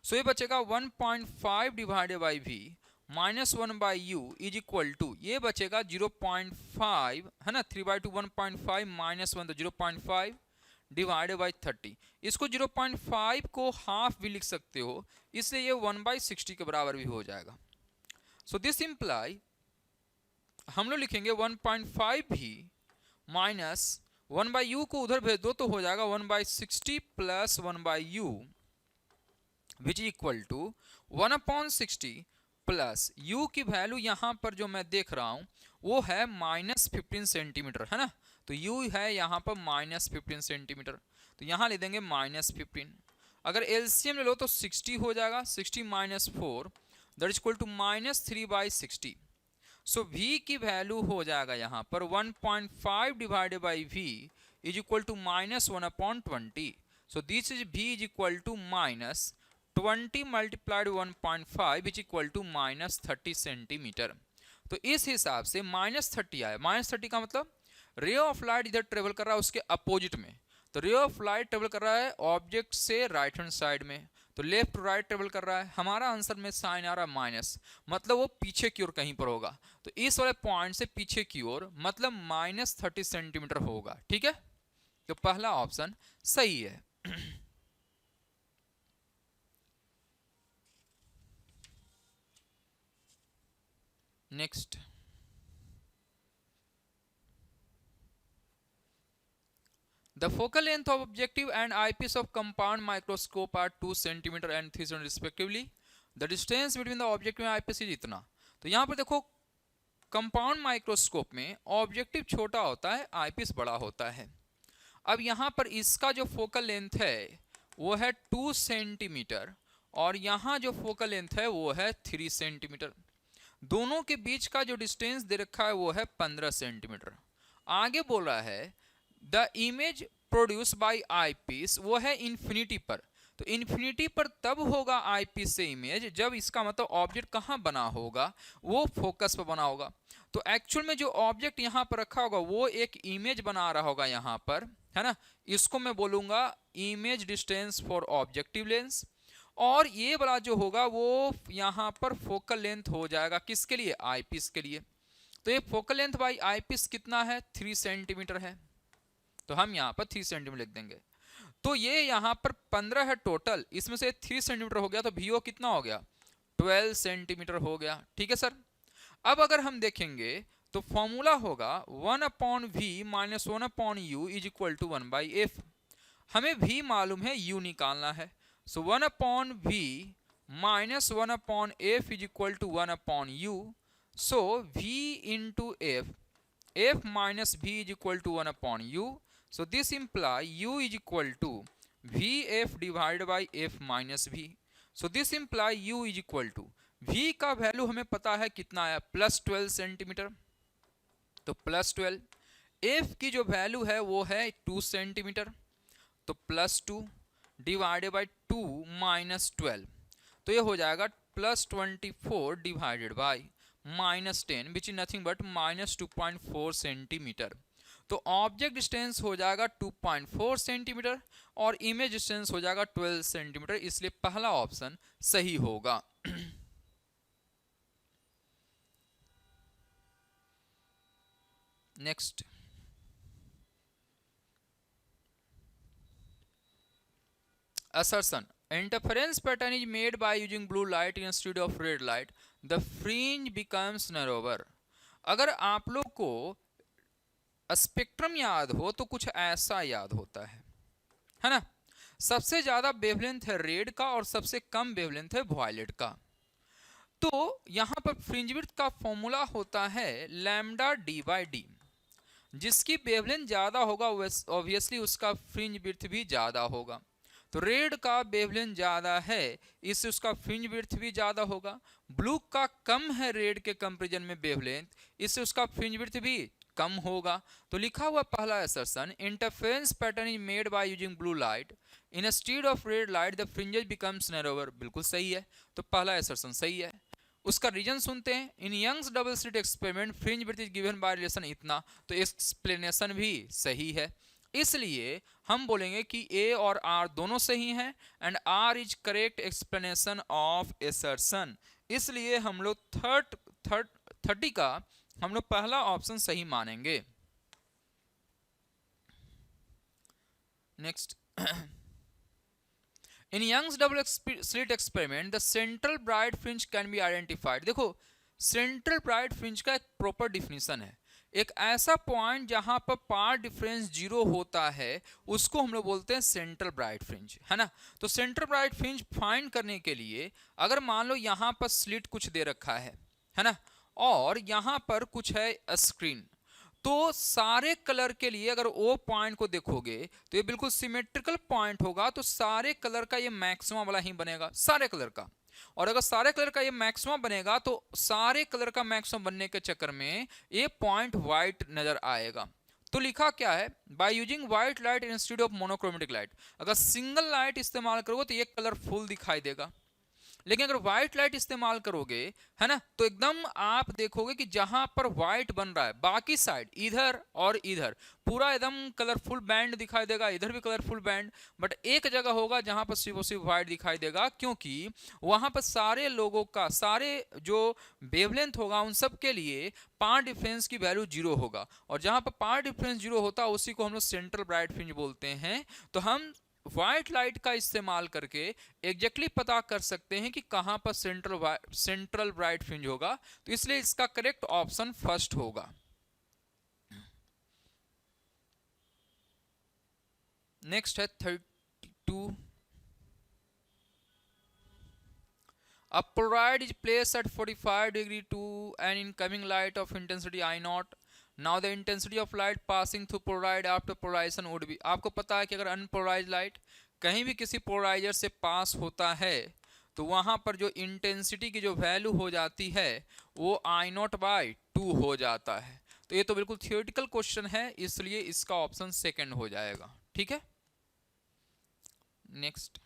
सो ये बचेगा 1.5 divided by v minus 1/u is equal to, ये बचेगा 0.5, है ना, 3/2 1.5 माइनस 1 तो 0.5 डिवाइडेड बाई 30। इसको 0.5 को हाफ भी लिख सकते हो, इसलिए ये 1/60 के बराबर भी हो जाएगा। सो दिस इंप्लाई हम लोग लिखेंगे 1.5 भी माइनस 1/u को उधर भेज दो तो हो जाएगा 1/60 plus 1/u which is equal to 1/60 plus u की वैल्यू यहां पर जो मैं देख रहा हूं वो है -15 सेंटीमीटर, है ना, तो u है यहां पर -15 सेंटीमीटर, तो यहां ले देंगे -15। अगर एलसीएम ले लो तो 60 हो जाएगा, 60 minus 4 that is equal to -3/60। So v की वैल्यू हो जाएगा यहां पर 1.5 divided by v is equal to -1/20। So this is v is equal to -20 multiplied 1.5 is equal to -30 centimetre. तो इस हिसाब से -30 आया। -30 का मतलब रे ऑफ लाइट इधर ट्रेवल कर रहा है उसके अपोजिट में, तो रे ऑफ लाइट ट्रेवल कर रहा है ऑब्जेक्ट से राइट हैंड साइड में, तो लेफ्ट टू राइट ट्रेवल कर रहा है। हमारा आंसर में साइन आ रहा है माइनस, मतलब वो पीछे की ओर कहीं पर होगा। तो इस वाले पॉइंट से पीछे की ओर मतलब -30 सेंटीमीटर होगा। ठीक है, तो पहला ऑप्शन सही है। Next, the focal length of objective and eyepiece of compound microscope are 2 cm and 3 cm respectively. The distance between the objective and eyepiece is इतना। तो यहाँ पर देखो कंपाउंड माइक्रोस्कोप में ऑब्जेक्टिव छोटा होता है, आईपीस बड़ा होता है। अब यहाँ पर इसका जो फोकल लेंथ है वो है 2 सेंटीमीटर और यहाँ जो फोकल लेंथ है वो है 3 सेंटीमीटर। दोनों के बीच का जो डिस्टेंस दे रखा है वो है 15 सेंटीमीटर। आगे बोल रहा है the image produce by eyepiece वो है इन्फिनिटी पर। तो इन्फिनिटी पर तब होगा आईपीस से इमेज जब इसका मतलब ऑब्जेक्ट कहाँ बना होगा, वो फोकस पर बना होगा। तो एक्चुअल में जो ऑब्जेक्ट यहाँ पर रखा होगा वो एक इमेज बना रहा होगा यहाँ पर, है ना। इसको मैं बोलूंगा image distance for objective lens, और ये वाला जो होगा वो यहाँ पर फोकल लेंथ हो जाएगा किसके लिए, आईपीस के लिए। तो ये फोकल लेंथ बाई आईपीस कितना है, 3 सेंटीमीटर है। तो हम यहाँ पर 3 सेंटीमीटर लिख देंगे। तो ये यहाँ पर 15 है टोटल, इसमें से 3 सेंटीमीटर हो गया तो वीओ कितना हो गया, 12 सेंटीमीटर हो गया। ठीक है सर। अब अगर हम देखेंगे तो फॉर्मूला होगा 1/v minus 1/u is equal to 1/f। हमें v मालूम है, u निकालना है। So 1/v minus 1/f is equal to 1/u। So v into f, f minus v is equal to 1/u। So this imply u is equal to vf divided by f minus v. So this imply u is equal to v का वैल्यू हमें पता है कितना आया, +12 सेंटीमीटर। तो +12, f की जो वैल्यू है वो है 2 सेंटीमीटर, तो +2 डिवाइडेड बाई 2 माइनस 12, तो ये हो जाएगा +24 divided by -10 which is nothing but -2.4 centimetre. तो ऑब्जेक्ट डिस्टेंस हो जाएगा 2.4 सेंटीमीटर और इमेज डिस्टेंस हो जाएगा 12 सेंटीमीटर, इसलिए पहला ऑप्शन सही होगा। Next, assertion interference pattern is made by using blue light instead of red light, the fringe becomes narrower। अगर आप लोग को स्पेक्ट्रम याद हो तो कुछ ऐसा याद होता है ना। सबसे ज्यादा वेवलेंथ है रेड का और सबसे कम वेवलेंथ है वायलेट का। तो यहां पर फ्रिंज विड्थ का फॉर्मूला होता है लैम्डा डी बाई डी। जिसकी वेवलेंथ ज्यादा होगा ऑब्वियसली उसका फ्रिंज विड्थ भी ज्यादा होगा। तो रेड का वेवलेंथ ज्यादा है, इससे उसका फ्रिंज विड्थ भी ज्यादा होगा। ब्लू का कम है रेड के कंपैरिजन में वेवलेंथ, इससे उसका फ्रिंज विड्थ भी कम होगा। तो लिखा हुआ पहला assertion interference pattern is made by using blue light instead of red light the fringes becomes narrower, बिल्कुल सही है। तो पहला असर्शन सही है। उसका रीजन सुनते हैं। In Young's double slit experiment fringe width is given by relation इतना, तो एक्सप्लेनेशन भी सही है। इसलिए हम बोलेंगे कि ए और आर दोनों सही हैं and R is correct explanation of assertion. इसलिए हम लोग 30 का हम लोग पहला ऑप्शन सही मानेंगे। Next, in Young's double slit experiment the central bright fringe can be identified. देखो सेंट्रल ब्राइट फ्रिंज का एक प्रॉपर डिफिनीशन है। एक ऐसा पॉइंट जहां पर पार्ट डिफरेंस 0 होता है उसको हम लोग बोलते हैं सेंट्रल ब्राइट फ्रिंज, है ना। तो सेंट्रल ब्राइट फ्रिंज फाइंड करने के लिए अगर मान लो यहां पर स्लिट कुछ दे रखा है ना, और यहां पर कुछ है स्क्रीन, तो सारे कलर के लिए अगर ओ पॉइंट को देखोगे तो ये बिल्कुल सिमेट्रिकल पॉइंट होगा। तो सारे कलर का ये मैक्सिमम वाला ही बनेगा, सारे कलर का। और अगर सारे कलर का ये मैक्सिमम बनेगा तो सारे कलर का मैक्सिमम बनने के चक्कर में ये पॉइंट व्हाइट नजर आएगा। तो लिखा क्या है, by using white light instead of monochromatic light. अगर सिंगल लाइट इस्तेमाल करोगे तो ये कलर फुल दिखाई देगा, लेकिन अगर व्हाइट लाइट इस्तेमाल करोगे, है ना, तो एकदम आप देखोगे कि जहां पर व्हाइट बन रहा है बाकी साइड इधर और इधर पूरा एकदम कलरफुल बैंड दिखाई देगा, इधर भी कलरफुल बैंड, बट एक जगह होगा जहां पर सिर्फ और सिर्फ व्हाइट दिखाई देगा, क्योंकि वहां पर सारे लोगों का, सारे जो वेवलेंथ होगा उन सब के लिए पावर डिफरेंस की वैल्यू जीरो होगा, और जहां पर पावर डिफरेंस जीरो होता है उसी को हम लोग सेंट्रल ब्राइट फ्रिंज बोलते हैं। तो हम व्हाइट लाइट का इस्तेमाल करके एग्जैक्टली पता कर सकते हैं कि कहां पर सेंट्रल ब्राइट फ्रिंज होगा, तो इसलिए इसका करेक्ट ऑप्शन फर्स्ट होगा। नेक्स्ट है 32। A polaroid is placed at 45 degree to an incoming light of intensity I naught. Now the intensity of light passing through polaroid after polarization would be, आपको पता है कि अगर अनपोलराइज लाइट कहीं भी किसी पोलराइजर से पास होता है तो वहां पर जो इंटेंसिटी की जो वैल्यू हो जाती है वो आई नॉट बाई 2 हो जाता है। तो ये तो बिल्कुल थियोरेटिकल क्वेश्चन है, इसलिए इसका ऑप्शन सेकंड हो जाएगा। ठीक है, next.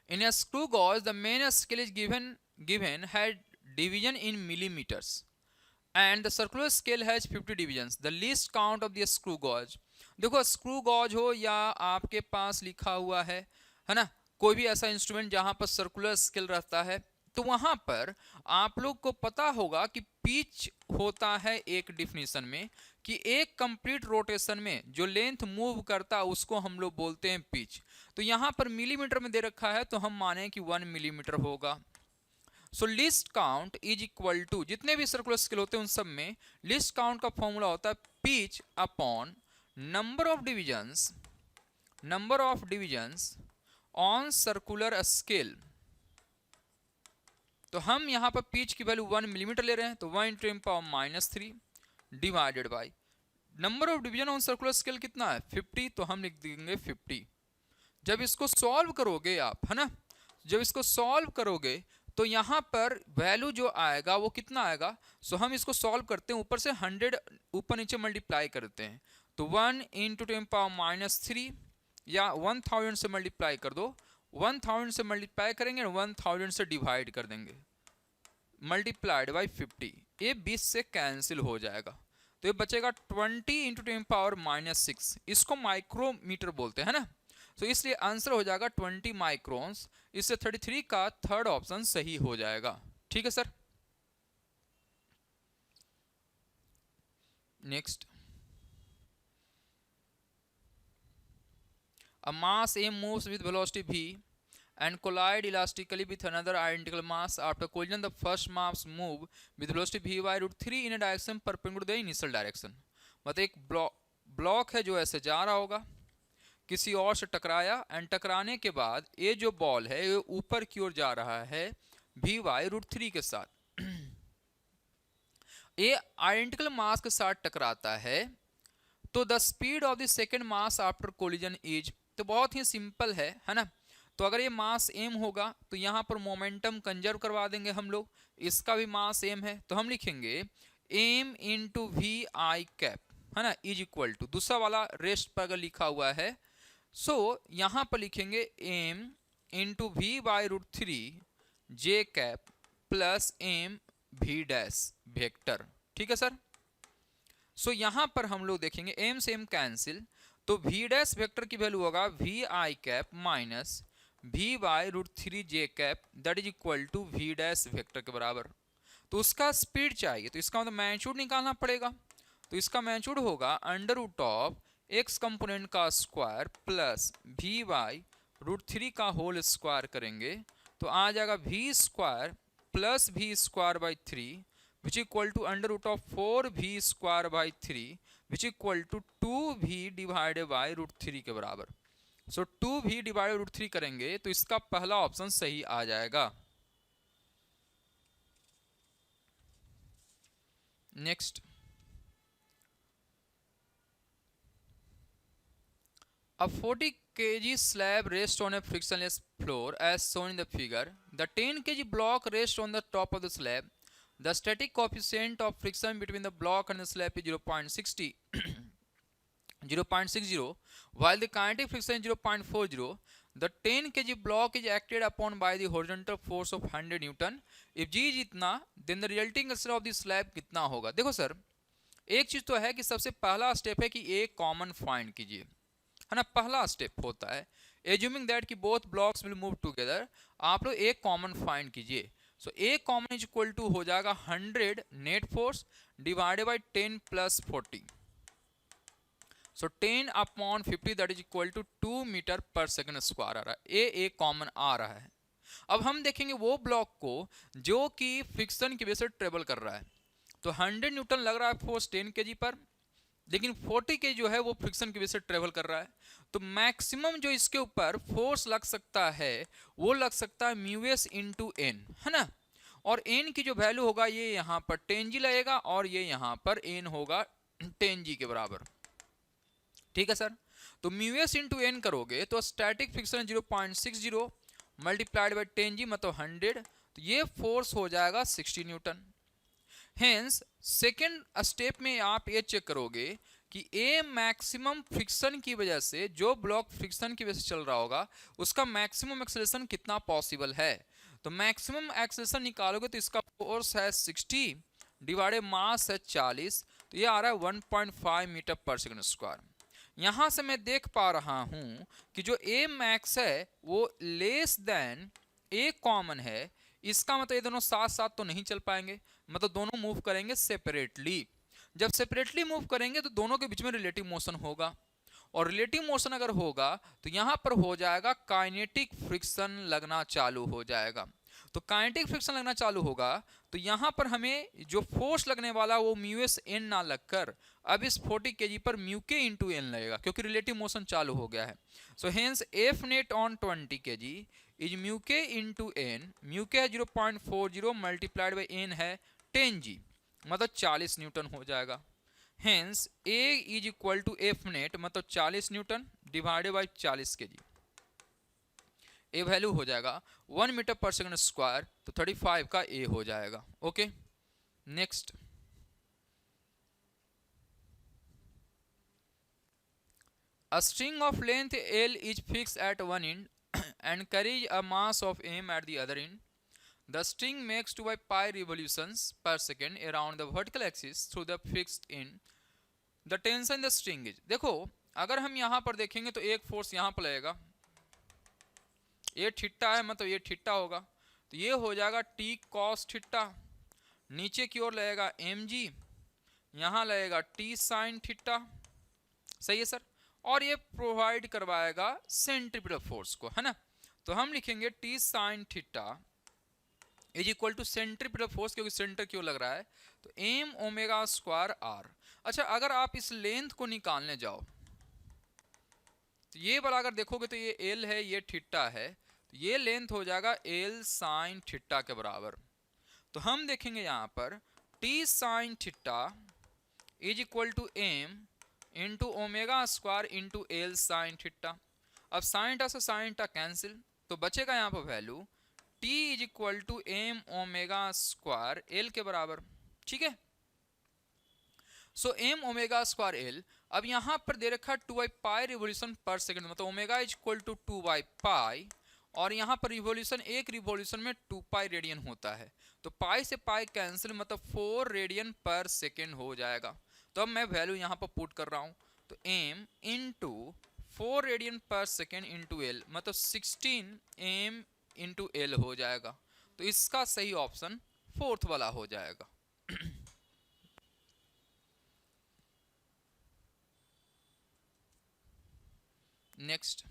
In a screw gauge, the main scale is given had division in millimeters, and the circular scale has 50 divisions. The least count of the screw gauge. देखो स्क्रू गॉज हो या आपके पास लिखा हुआ है ना, कोई भी ऐसा इंस्ट्रूमेंट जहां पर सर्कुलर स्केल रहता है, तो वहां पर आप लोग को पता होगा कि पिच होता है एक डिफिनीशन में कि एक कंप्लीट रोटेशन में जो लेंथ मूव करता है उसको हम लोग बोलते हैं पिच। तो यहां पर मिलीमीटर में दे रखा है तो हम माने कि 1 मिलीमीटर होगा। So least count is equal to, जितने भी सर्कुलर स्केल होते हैं उन सब में लिस्ट काउंट का फॉर्मूला होता है pitch upon number of divisions on circular scale. तो हम यहां पर पिच की वैल्यू 1 मिलीमीटर ले रहे हैं, तो 1 × 10⁻³ divided by number of division on circular scale कितना है 50, तो हम लिख देंगे 50। जब इसको सॉल्व करोगे आप, है ना, जब इसको सॉल्व करोगे तो यहां पर वैल्यू जो आएगा वो कितना आएगा, सो हम इसको सॉल्व करते हैं, ऊपर से 100 ऊपर नीचे मल्टीप्लाई करते हैं, तो 1 × 10⁻³ या 1000 से मल्टीप्लाई कर दो, 1000 से मल्टीप्लाई करेंगे 1000 से डिवाइड कर देंगे, मल्टीप्लाइड बाई 50, ये 20 से कैंसिल हो जाएगा, तो ये बचेगा 20 × 10⁻⁶। इसको माइक्रोमीटर बोलते हैं ना, तो इसलिए आंसर हो जाएगा 20 माइक्रोन्स। इससे 33 का थर्ड ऑप्शन सही हो जाएगा। ठीक है sir, next. A mass m moves with velocity v and collide elastically with another identical mass. After collision, the first mass move with velocity v by √3 in a direction perpendicular to the initial direction. मतलब एक ब्लॉक है जो ऐसे जा रहा होगा, किसी और से टकराया, एंड टकराने के बाद ये जो बॉल है ये ऊपर की ओर जा रहा है v by √3 के साथ। ये आइडेंटिकल मास के साथ टकराता है, तो the speed of the second mass after collision is, तो बहुत ही सिंपल है ना। तो अगर ये मास m होगा तो यहां पर मोमेंटम कंजर्व करवा देंगे हम लोग, इसका भी मास m है, तो हम लिखेंगे m × vi कैप, है ना, इज इक्वल टू, दूसरा वाला रेस्ट पर अगर लिखा हुआ है, सो यहां पर लिखेंगे m × v by √3 j cap plus m v dash vector. ठीक है सर, सो यहां पर हम लोग देखेंगे m से m कैंसिल, तो v डैश वेक्टर की वैल्यू होगा vi cap minus v by √3 j cap, that is equal to v dash vector के बराबर। तो उसका स्पीड चाहिए, तो इसका मतलब मैग्नीट्यूड निकालना पड़ेगा, तो इसका मैग्नीट्यूड होगा √, x कंपोनेंट का स्क्वायर प्लस v by √3 का होल स्क्वायर करेंगे, तो आ जाएगा v square plus v square by 3 which equal to √4v² by 3 which equal to 2v divided by √3 के बराबर। सो 2v डिवाइड √3 करेंगे तो इसका पहला ऑप्शन सही आ जाएगा। Next, a 40 kg slab rests on a frictionless floor as shown in the figure. The 10 kg block rests on the top of the slab. The static coefficient of friction between the block and the slab is 0.60. 0.60, while the kinetic friction is 0.40. The 10 kg block is acted upon by the horizontal force of 100 Newton. If G is इतना, then the resulting pressure of the slab कितना होगा? देखो सर, एक चीज तो है कि सबसे पहला स्टेप है कि एक कॉमन फाइंड कीजिए, है ना, पहला स्टेप होता है एज्यूमिंग दैट कि both blocks will move together, आप लोग एक कॉमन फाइंड कीजिए। So a common is equal to हो जाएगा 100 net force divided by 10 plus 40, so 10 upon 50 that is equal to 2 metre per second square आ रहा है, ए कॉमन आ रहा है। अब हम देखेंगे वो ब्लॉक को जो कि फ्रिक्शन की वजह से ट्रेवल कर रहा है, तो 100 न्यूटन लग रहा है फोर्स 10 केजी पर, लेकिन 40 के जो है वो फ्रिक्शन की वजह से ट्रेवल कर रहा है, तो मैक्सिमम जो इसके ऊपर फोर्स लग सकता है वो लग सकता है म्यू एस इंटू एन, है ना, और एन की जो वैल्यू होगा ये यहाँ पर 10 जी लगेगा और ये यहाँ पर एन होगा 10 जी के बराबर, ठीक है सर। तो म्यू एस इंटू एन करोगे तो स्टैटिक फ्रिक्शन 0.60 मल्टीप्लाइड बाई 10 जी मतलब 100, तो ये फोर्स हो जाएगा 60 न्यूटन। हेंस सेकेंड स्टेप में आप ये चेक करोगे कि ए मैक्सिमम फ्रिक्शन की वजह से, जो ब्लॉक फ्रिक्शन की वजह से चल रहा होगा उसका मैक्सिमम एक्सेलरेशन कितना पॉसिबल है, तो मैक्सिमम एक्सेलरेशन निकालोगे तो इसका फोर्स है 60 डिवाइडेड मास है 40, तो ये आ रहा है 1.5 मीटर पर सेकंड स्क्वायर। यहां से मैं देख पा रहा हूं कि जो ए मैक्स है वो लेस देन ए कॉमन है, इसका मतलब ये दोनों साथ साथ तो नहीं चल पाएंगे, मतलब दोनों मूव करेंगे सेपरेटली। जब सेपरेटली मूव करेंगे तो दोनों के बीच में रिलेटिव मोशन होगा, और रिलेटिव मोशन अगर होगा तो यहां पर हो जाएगा काइनेटिक फ्रिक्शन लगना चालू हो जाएगा। तो काइनेटिक फ्रिक्शन लगना चालू होगा तो यहां पर हमें जो फोर्स लगने वाला वो म्यू एस एन ना लगकर अब इस 40 केजी पर म्यू के इंटू एन लगेगा, क्योंकि रिलेटिव मोशन चालू हो गया है। So hence F net on 20 KG is mu के इंटू एन, म्यू के है 0.40 मल्टीप्लाइड बाई एन है 10 जी मतलब 40 न्यूटन हो जाएगा। Hence a is equal to F net मतलब 40 newton divided by 40 KG, a value हो जाएगा 1 मीटर पर सेकंड स्क्वायर, तो 35 का ए हो जाएगा। Okay next, a string of length L is fixed at one end and carries a mass of m at the other end. The string makes 2 by pi revolutions per second around the vertical axis through the fixed end. The tension in the string is, देखो अगर हम यहाँ पर देखेंगे तो एक फोर्स यहाँ पर लगेगा, ये थीटा है मतलब ये थीटा होगा, तो ये हो जाएगा टी कॉस थीटा, नीचे की ओर लगेगा एम जी, यहाँ लगेगा टी साइन थीटा, सही है सर, और ये प्रोवाइड करवाएगा सेंट्रीपिटल फोर्स को, है ना, तो हम लिखेंगे T sine theta is equal to centripetal force, क्योंकि सेंटर की ओर लग रहा है, तो एम ओमेगा स्क्वायर आर। अच्छा अगर आप इस लेंथ को निकालने जाओ तो ये वाला अगर देखोगे तो ये एल है ये थीटा है, तो ये लेंथ हो जाएगा एल साइन थीटा के बराबर। तो हम देखेंगे यहाँ पर T sine theta is equal to M into omega square into L sine theta. अब साइन टा से साइन टा कैंसिल, तो बचेगा यहाँ पर value T is equal to M omega square L के बराबर, ठीक है। So M omega square L, अब यहां पर दे रखा 2 बाई पाई रिवोल्यूशन पर सेकंड, मतलब omega is equal to 2 by pi, और यहां पर रिवोल्यूशन एक रिवोल्यूशन में 2 पाई रेडियन होता है, तो पाई से पाई कैंसिल मतलब 4 रेडियन पर सेकंड हो जाएगा। तो अब मैं वैल्यू यहां पर पुट कर रहा हूं, तो एम इंटू 4 रेडियन पर सेकेंड इंटू एल मतलब 16 एम इंटू एल हो जाएगा, तो इसका सही ऑप्शन फोर्थ वाला हो जाएगा। Next,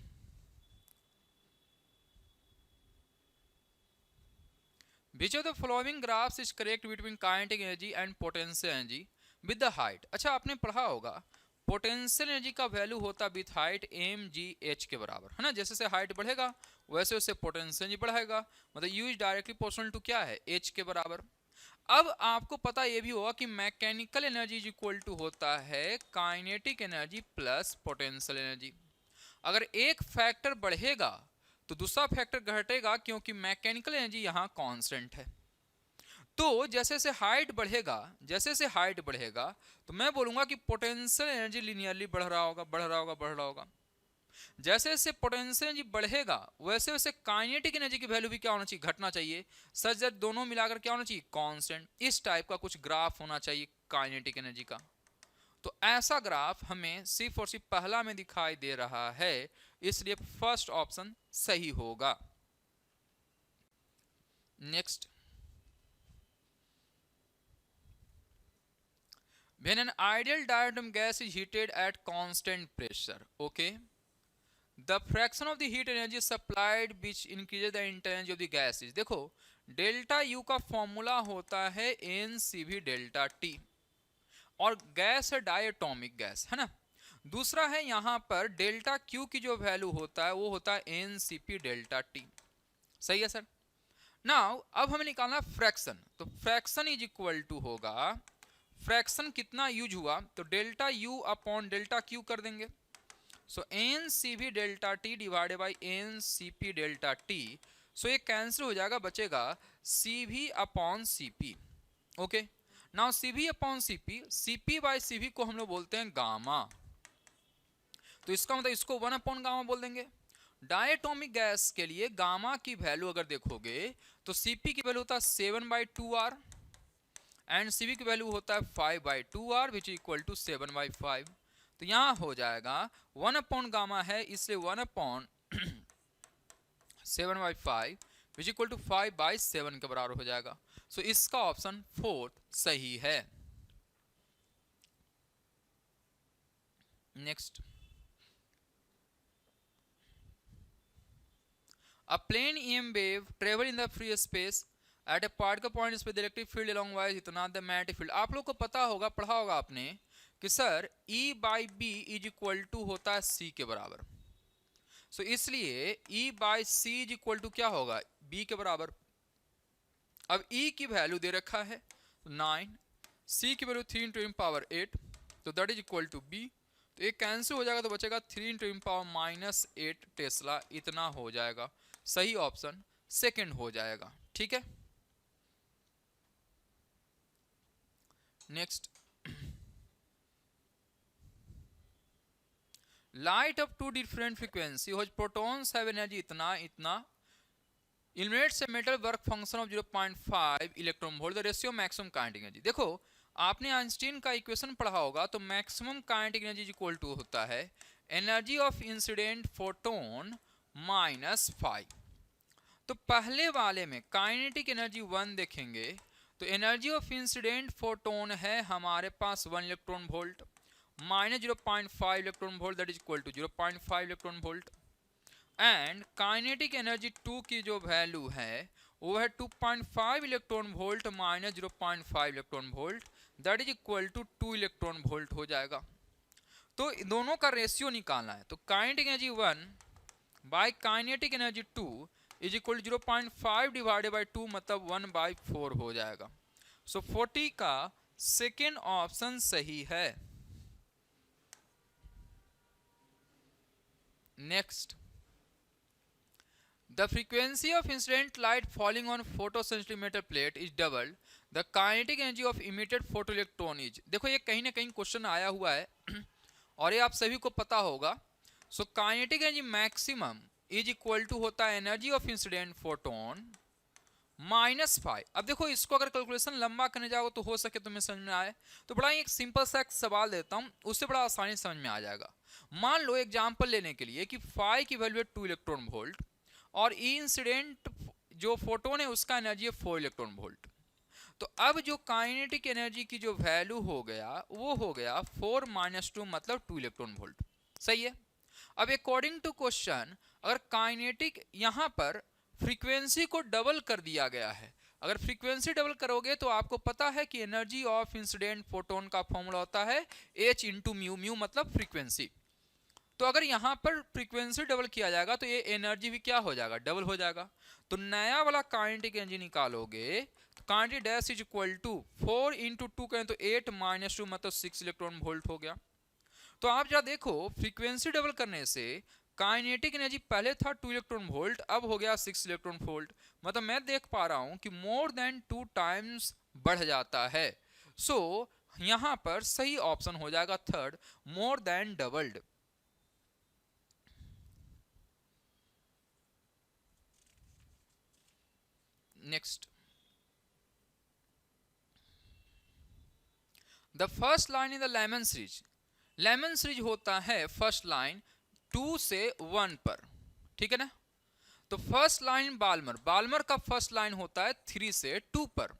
which of the following graphs is correct between kinetic energy and potential energy with the height। अच्छा आपने पढ़ा होगा पोटेंशियल एनर्जी का वैल्यू होता with height M G H के बराबर, है ना, जैसे से हाइट बढ़ेगा वैसे वैसे पोटेंशियल एनर्जी बढ़ेगा, मतलब U is directly proportional to क्या है एच के बराबर। अब आपको पता ये भी होगा कि mechanical energy is equal to होता है kinetic energy plus potential energy. अगर एक फैक्टर बढ़ेगा तो दूसरा फैक्टर घटेगा, क्योंकि मैकेनिकल एनर्जी यहाँ कांस्टेंट है। तो जैसे जैसे हाइट बढ़ेगा तो मैं बोलूंगा कि पोटेंशियल एनर्जी लिनियरली बढ़ रहा होगा। जैसे जैसे पोटेंशियल एनर्जी बढ़ेगा वैसे वैसे काइनेटिक एनर्जी की वैल्यू भी क्या होना चाहिए, घटना चाहिए, सच दैट दोनों मिलाकर क्या होना चाहिए, कांस्टेंट। इस टाइप का कुछ ग्राफ होना चाहिए काइनेटिक एनर्जी का। तो ऐसा ग्राफ हमें सिर्फ और सिर्फ पहला में दिखाई दे रहा है, इसलिए फर्स्ट ऑप्शन सही होगा। Next, when an ideal diatom gas is heated at constant pressure, okay, the fraction of the heat energy supplied which increases the internal energy of the gas is, देखो डेल्टा यू का फॉर्मूला होता है एनसीवी डेल्टा टी, और गैस है डायटोमिक गैस, है ना। दूसरा है यहां पर डेल्टा क्यू की जो वैल्यू होता है वो होता है एनसीपी डेल्टा टी। सही है सर। नाउ अब हमें निकालना फ्रैक्शन, तो फ्रैक्शन इज इक्वल टू होगा, फ्रैक्शन कितना यूज हुआ तो delta U upon delta Q कर देंगे। So N C V delta T divided by N C P delta T. So ये कैंसिल हो जाएगा, बचेगा C V upon C P. Okay, now C V upon C P by C V को हम लोग बोलते हैं गामा, तो इसका मतलब इसको 1 अपॉन गामा बोल देंगे। डायटोमिक गैस के लिए गामा की वैल्यू अगर देखोगे तो सीपी की वैल्यू होता है 7/2r एंड सीवी की वैल्यू होता है 5/2r विच इक्वल टू 7/5। तो यहां हो जाएगा 1 अपॉन गामा है इसलिए 1 अपॉन 7/5 विच इक्वल टू 5/7 के बराबर हो जाएगा। सो इसका ऑप्शन 4 सही है। Next, a plane EM wave travel in the free space at a particle point space, the electric field along y is इतना the magnetic field। आप लोग को पता होगा, पढ़ा होगा आपने कि sir E by B is equal to होता है C के बराबर। सो इसलिए E by C is equal to क्या होगा, B के बराबर। अब E की वैल्यू दे रखा है 9, C की वैल्यू 3 × 10⁻8, तो that is equal to B। तो एक कैंसिल हो जाएगा तो बचेगा 3 × 10⁻8 टेस्ला, इतना हो जाएगा। सही ऑप्शन सेकंड हो जाएगा। ठीक है। Next, light up two different frequency whose photons have energy इतना इतना, illuminates a metal work function of 0.5 electron volt, the ratio maximum kinetic energy. देखो आपने आइंस्टीन का इक्वेशन पढ़ा होगा, तो maximum kinetic energy equal to होता है energy of incident photon minus 5। तो पहले वाले में काइनेटिक एनर्जी 1 देखेंगे तो एनर्जी ऑफ इंसिडेंट फोटोन है हमारे पास 1 electron volt minus 0.5 electron volt, that is equal to 0.5 electron volt. And kinetic energy 2 की जो वैल्यू है वो है 2.5 electron volt minus 0.5 electron volt, that is equal to 2 electron volt हो जाएगा। तो दोनों का रेशियो निकालना है, तो kinetic energy 1 by kinetic energy 2 is equal to 0.5 divided by 2 मतलब 1/4 हो जाएगा। सो 40 का सेकेंड ऑप्शन सही है। Next, the frequency of incident light falling on photosensitive metal plate is doubled, the kinetic energy of emitted photoelectron is। देखो ये कहीं ना कहीं क्वेश्चन आया हुआ है और ये आप सभी को पता होगा। So kinetic energy maximum is equal to होता है energy of incident photon minus 5। अब देखो इसको अगर कैलकुलेशन लंबा करने जाओ तो हो सके तुम्हें समझ में आए, तो बड़ा एक सिंपल सा सवाल देता हूं, उससे बड़ा आसानी समझ में आ जाएगा। मान लो एग्जांपल लेने के लिए कि फाई की वैल्यू है 2 इलेक्ट्रॉन वोल्ट और ई इंसिडेंट जो फोटोन है उसका एनर्जी है 4 इलेक्ट्रॉन वोल्ट। तो अब जो काइनेटिक एनर्जी की जो वैल्यू हो गया वो हो गया 4 - 2 मतलब 2 इलेक्ट्रॉन वोल्ट। सही है। अब अकॉर्डिंग टू क्वेश्चन अगर काइनेटिक यहां पर फ्रीक्वेंसी को डबल कर दिया गया है, अगर फ्रीक्वेंसी डबल करोगे तो आपको पता है कि एनर्जी ऑफ इंसिडेंट फोटोन का फॉर्मूला होता है h × म्यू, म्यू मतलब फ्रीक्वेंसी। तो अगर यहां पर फ्रीक्वेंसी डबल किया जाएगा तो ये एनर्जी भी क्या हो जाएगा, डबल हो जाएगा। तो नया वाला काइनेटिक एनर्जी निकालोगे तो kinetic dash is equal to 4 × 2 करें तो 8 - 2 मतलब 6 इलेक्ट्रॉन वोल्ट हो गया। तो आप जरा देखो फ्रीक्वेंसी डबल करने से काइनेटिक एनर्जी पहले था 2 इलेक्ट्रॉन वोल्ट, अब हो गया 6 इलेक्ट्रॉन वोल्ट। मतलब मैं देख पा रहा हूं कि मोर देन 2 टाइम्स बढ़ जाता है। सो यहां पर सही ऑप्शन हो जाएगा third, more than doubled. Next, the first line in the Lyman series. Lyman series होता है फर्स्ट लाइन 2 से 1 पर, ठीक है ना। तो फर्स्ट लाइन बाल्मर, बाल्मर का फर्स्ट लाइन होता है 3 से 2 पर,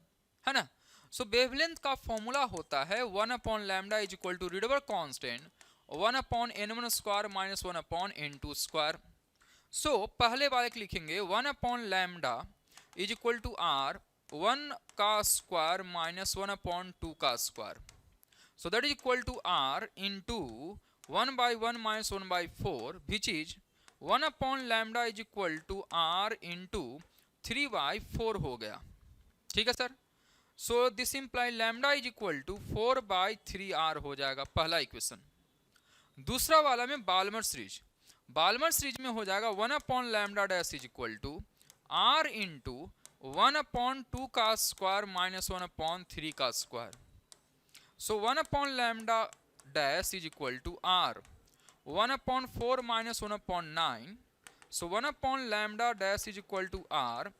है ना। सो वेवलेंथ का फॉर्मूला होता है 1 upon lambda is equal to Rydberg constant 1 upon n1 square minus 1 upon n2 square. So पहले वाले के लिखेंगे 1 upon lambda is equal to r 1 का स्क्वायर माइनस 1 अपॉन 2 का square. So that is equal to r into 1 by 1 minus 1 by 4, which is 1 upon lambda is equal to r into 3 by 4 हो गया, ठीक है sir. So this imply lambda is equal to 4 by 3r हो जाएगा पहला इक्वेशन। दूसरा वाला में बाल्मर सीरीज, बाल्मर सीरीज में हो जाएगा 1 upon lambda dash is equal to r into 1 upon 2 का स्क्वायर माइनस 1 अपॉन 3 का square. So 1 upon lambda dash is equal to r 1 upon 4 minus 1 upon 9. So 1 upon lambda dash is equal to r,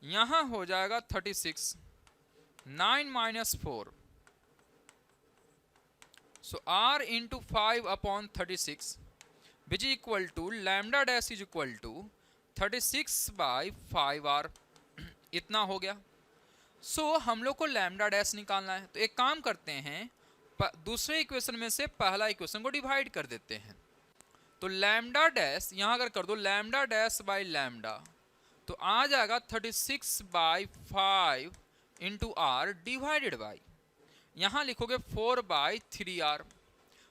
यहाँ हो जाएगा 36, 9 minus 4. So r into 5 upon 36 which is equal to lambda dash is equal to 36 by 5r। इतना हो गया। सो हम लोग को लैम्डा डैश निकालना है, तो एक काम करते हैं, दूसरे इक्वेशन में से पहला इक्वेशन को डिवाइड कर देते हैं। तो लैम्डा डैश यहां अगर कर दो लैम्डा डैश बाय लैम्डा, तो आ जाएगा 36 by 5 into R divided by, यहां लिखोगे 4 बाई 3r।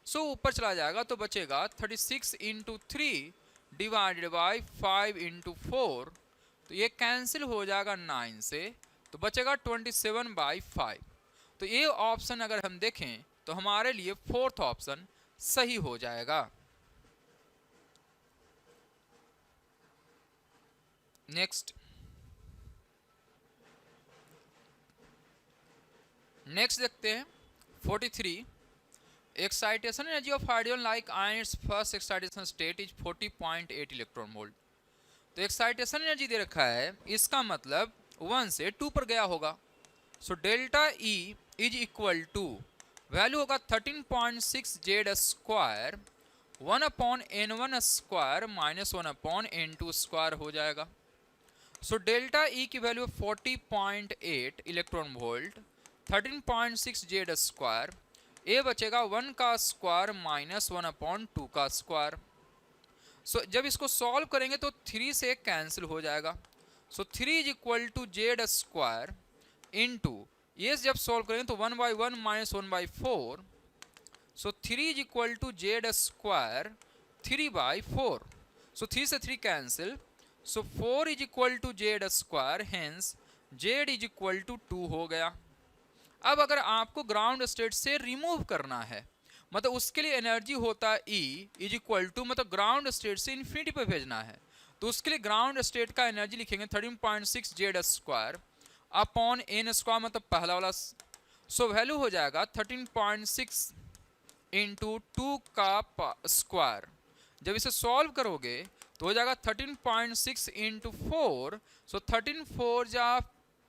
सो ऊपर चला जाएगा तो बचेगा 36 इंटू 3 डिवाइडेड बाई 5 इंटू 4, तो ये कैंसिल हो जाएगा 9 से, तो बचेगा 27 बाई 5। तो ये ऑप्शन अगर हम देखें तो हमारे लिए फोर्थ ऑप्शन सही हो जाएगा। नेक्स्ट, देखते हैं 43। Excitation energy of hydrogen like ion it's first excitation state is 40.8 electron volt. तो एक्साइटेशन एनर्जी दे रखा है, इसका मतलब 1 से 2 पर गया होगा। So delta E is equal to value होगा 13.6 Z square 1 upon n1 square minus 1 upon n2 square हो जाएगा। सो डेल्टा ई की value 40.8 electron volt 13.6 Z square, ए बचेगा 1 का स्क्वायर माइनस 1 अपॉन 2 का स्क्वायर। सो जब इसको सॉल्व करेंगे तो 3 से कैंसिल हो जाएगा। So 3 is equal to Z square into, ये जब सॉल्व करेंगे तो 1 by 1 minus 1 by 4। So 3 is equal to Z square 3 by 4। So 3 से 3 cancel, so 4 is equal to Z square, hence Z is equal to 2 हो गया। अब अगर आपको ग्राउंड स्टेट से रिमूव करना है, मतलब उसके लिए एनर्जी होता है E इज इक्वल टू, मतलब ग्राउंड स्टेट से इन्फिनिटी पे भेजना है, तो उसके लिए ग्राउंड स्टेट का एनर्जी लिखेंगे 13.6 Z square upon N square, मतलब पहला वाला। सो वैल्यू हो जाएगा 13.6 इंटू 2 का स्क्वायर। जब इसे सॉल्व करोगे तो हो जाएगा 13.6 इंटू 4, सो 13 4 जा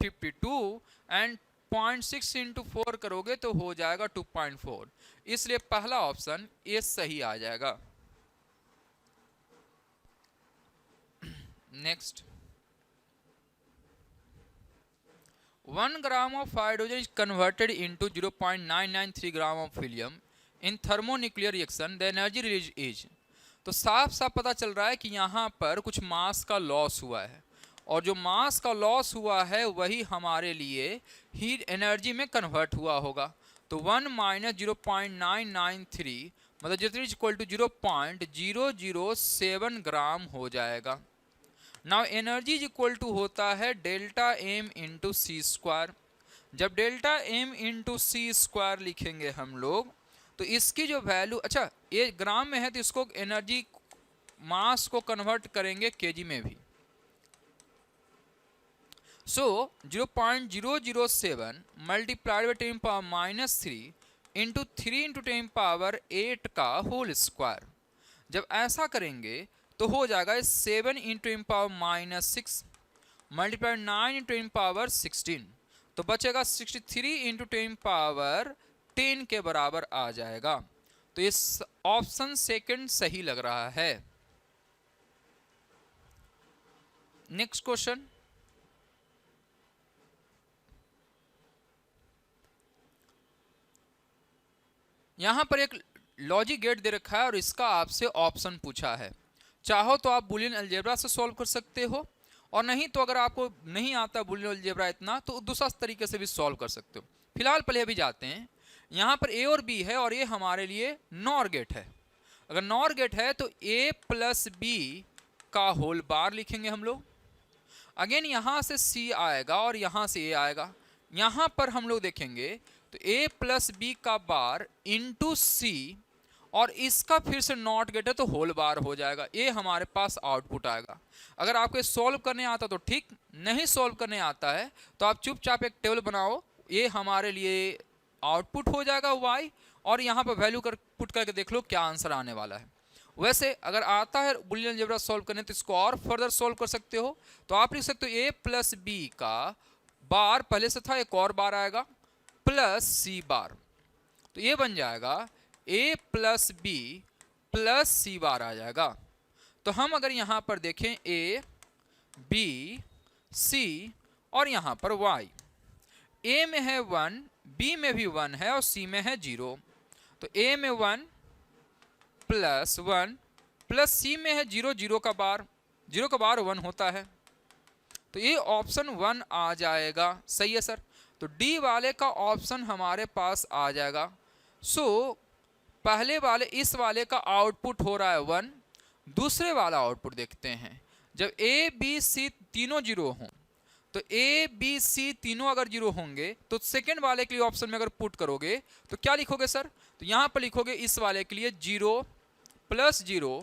52 एंड 0.6 इंटू 4 करोगे तो हो जाएगा 2.4, इसलिए पहला ऑप्शन ये सही आ जाएगा। Next, 1 gram of hydrogen is converted into 0.993 gram of helium in thermonuclear reaction, the energy release is. तो साफ साफ पता चल रहा है कि यहाँ पर कुछ मास का लॉस हुआ है, और जो मास का लॉस हुआ है वही हमारे लिए हीट एनर्जी में कन्वर्ट हुआ होगा। तो 1 माइनस 0.993 मतलब जितनी इक्वल टू 0.007 ग्राम हो जाएगा। Now energy is equal to होता है delta M into C square. जब delta M into C square लिखेंगे हम लोग, तो इसकी जो वैल्यू, अच्छा ये ग्राम में है तो इसको एनर्जी मास को कन्वर्ट करेंगे केजी में भी। सो 0.007 multiplied by 10 power -3 into 3 into 10 power 8 का होल स्क्वायर। जब ऐसा करेंगे तो हो जाएगा 7 into 10 power -6 multiplied 9 into 10 power 16, तो बचेगा 63 इंटू 10 पावर 10 के बराबर आ जाएगा। तो इस ऑप्शन सेकंड सही लग रहा है। नेक्स्ट क्वेश्चन, यहां पर एक लॉजिक गेट दे रखा है और इसका आपसे ऑप्शन पूछा है। चाहो तो आप बूलियन अलजेब्रा से सॉल्व कर सकते हो, और नहीं तो अगर आपको नहीं आता बूलियन अलजेब्रा इतना तो दूसरा तरीके से भी सॉल्व कर सकते हो। फिलहाल पहले अभी जाते हैं। यहाँ पर ए और बी है और ये हमारे लिए नॉर गेट है। अगर नॉर गेट है तो ए प्लस बी का होल बार लिखेंगे हम लोग। अगेन यहाँ से सी आएगा और यहाँ से ए आएगा। यहाँ पर हम लोग देखेंगे तो ए प्लस बी का बार इंटू सी, और इसका फिर से नॉट गेट है तो होल बार हो जाएगा। ये हमारे पास आउटपुट आएगा। अगर आपको सॉल्व करने आता तो ठीक, नहीं सॉल्व करने आता है तो आप चुपचाप एक टेबल बनाओ, ये हमारे लिए आउटपुट हो जाएगा y, और यहाँ पर वैल्यू पुट करके देख लो क्या आंसर आने वाला है। वैसे अगर आता है बूलियन अलजेब्रा सॉल्व करने तो इसको और फर्दर सॉल्व कर सकते हो। तो आप लिख सकते हो ए प्लस बी का बार पहले से था, एक और बार आएगा प्लस सी बार, तो ये बन जाएगा ए प्लस बी प्लस सी बार आ जाएगा। तो हम अगर यहाँ पर देखें ए बी सी और यहाँ पर y, ए में है 1, बी में भी 1 है और सी में है 0, तो ए में 1 प्लस 1 प्लस सी में है 0, 0 का बार 1 होता है, तो ये ऑप्शन 1 आ जाएगा। सही है सर, तो डी वाले का ऑप्शन हमारे पास आ जाएगा। सो पहले वाले इस वाले का आउटपुट हो रहा है 1, दूसरे वाला आउटपुट देखते हैं। जब ए बी सी तीनों 0 हों, तो ए बी सी तीनों अगर 0 होंगे तो सेकंड वाले के लिए ऑप्शन में अगर पुट करोगे तो क्या लिखोगे सर? तो यहाँ पर लिखोगे इस वाले के लिए 0 प्लस 0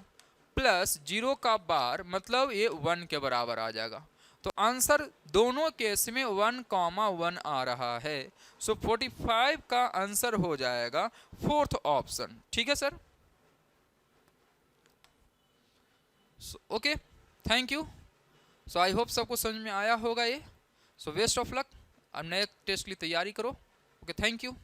प्लस 0 का बार, मतलब ये 1 के बराबर आ जाएगा। तो आंसर दोनों केस में 1,1 आ रहा है। सो 45 का आंसर हो जाएगा फोर्थ ऑप्शन। ठीक है sir, okay, thank you. So I hope सबको समझ में आया होगा ये। सो बेस्ट ऑफ लक, अब नए टेस्ट के लिए तैयारी करो। Okay, thank you.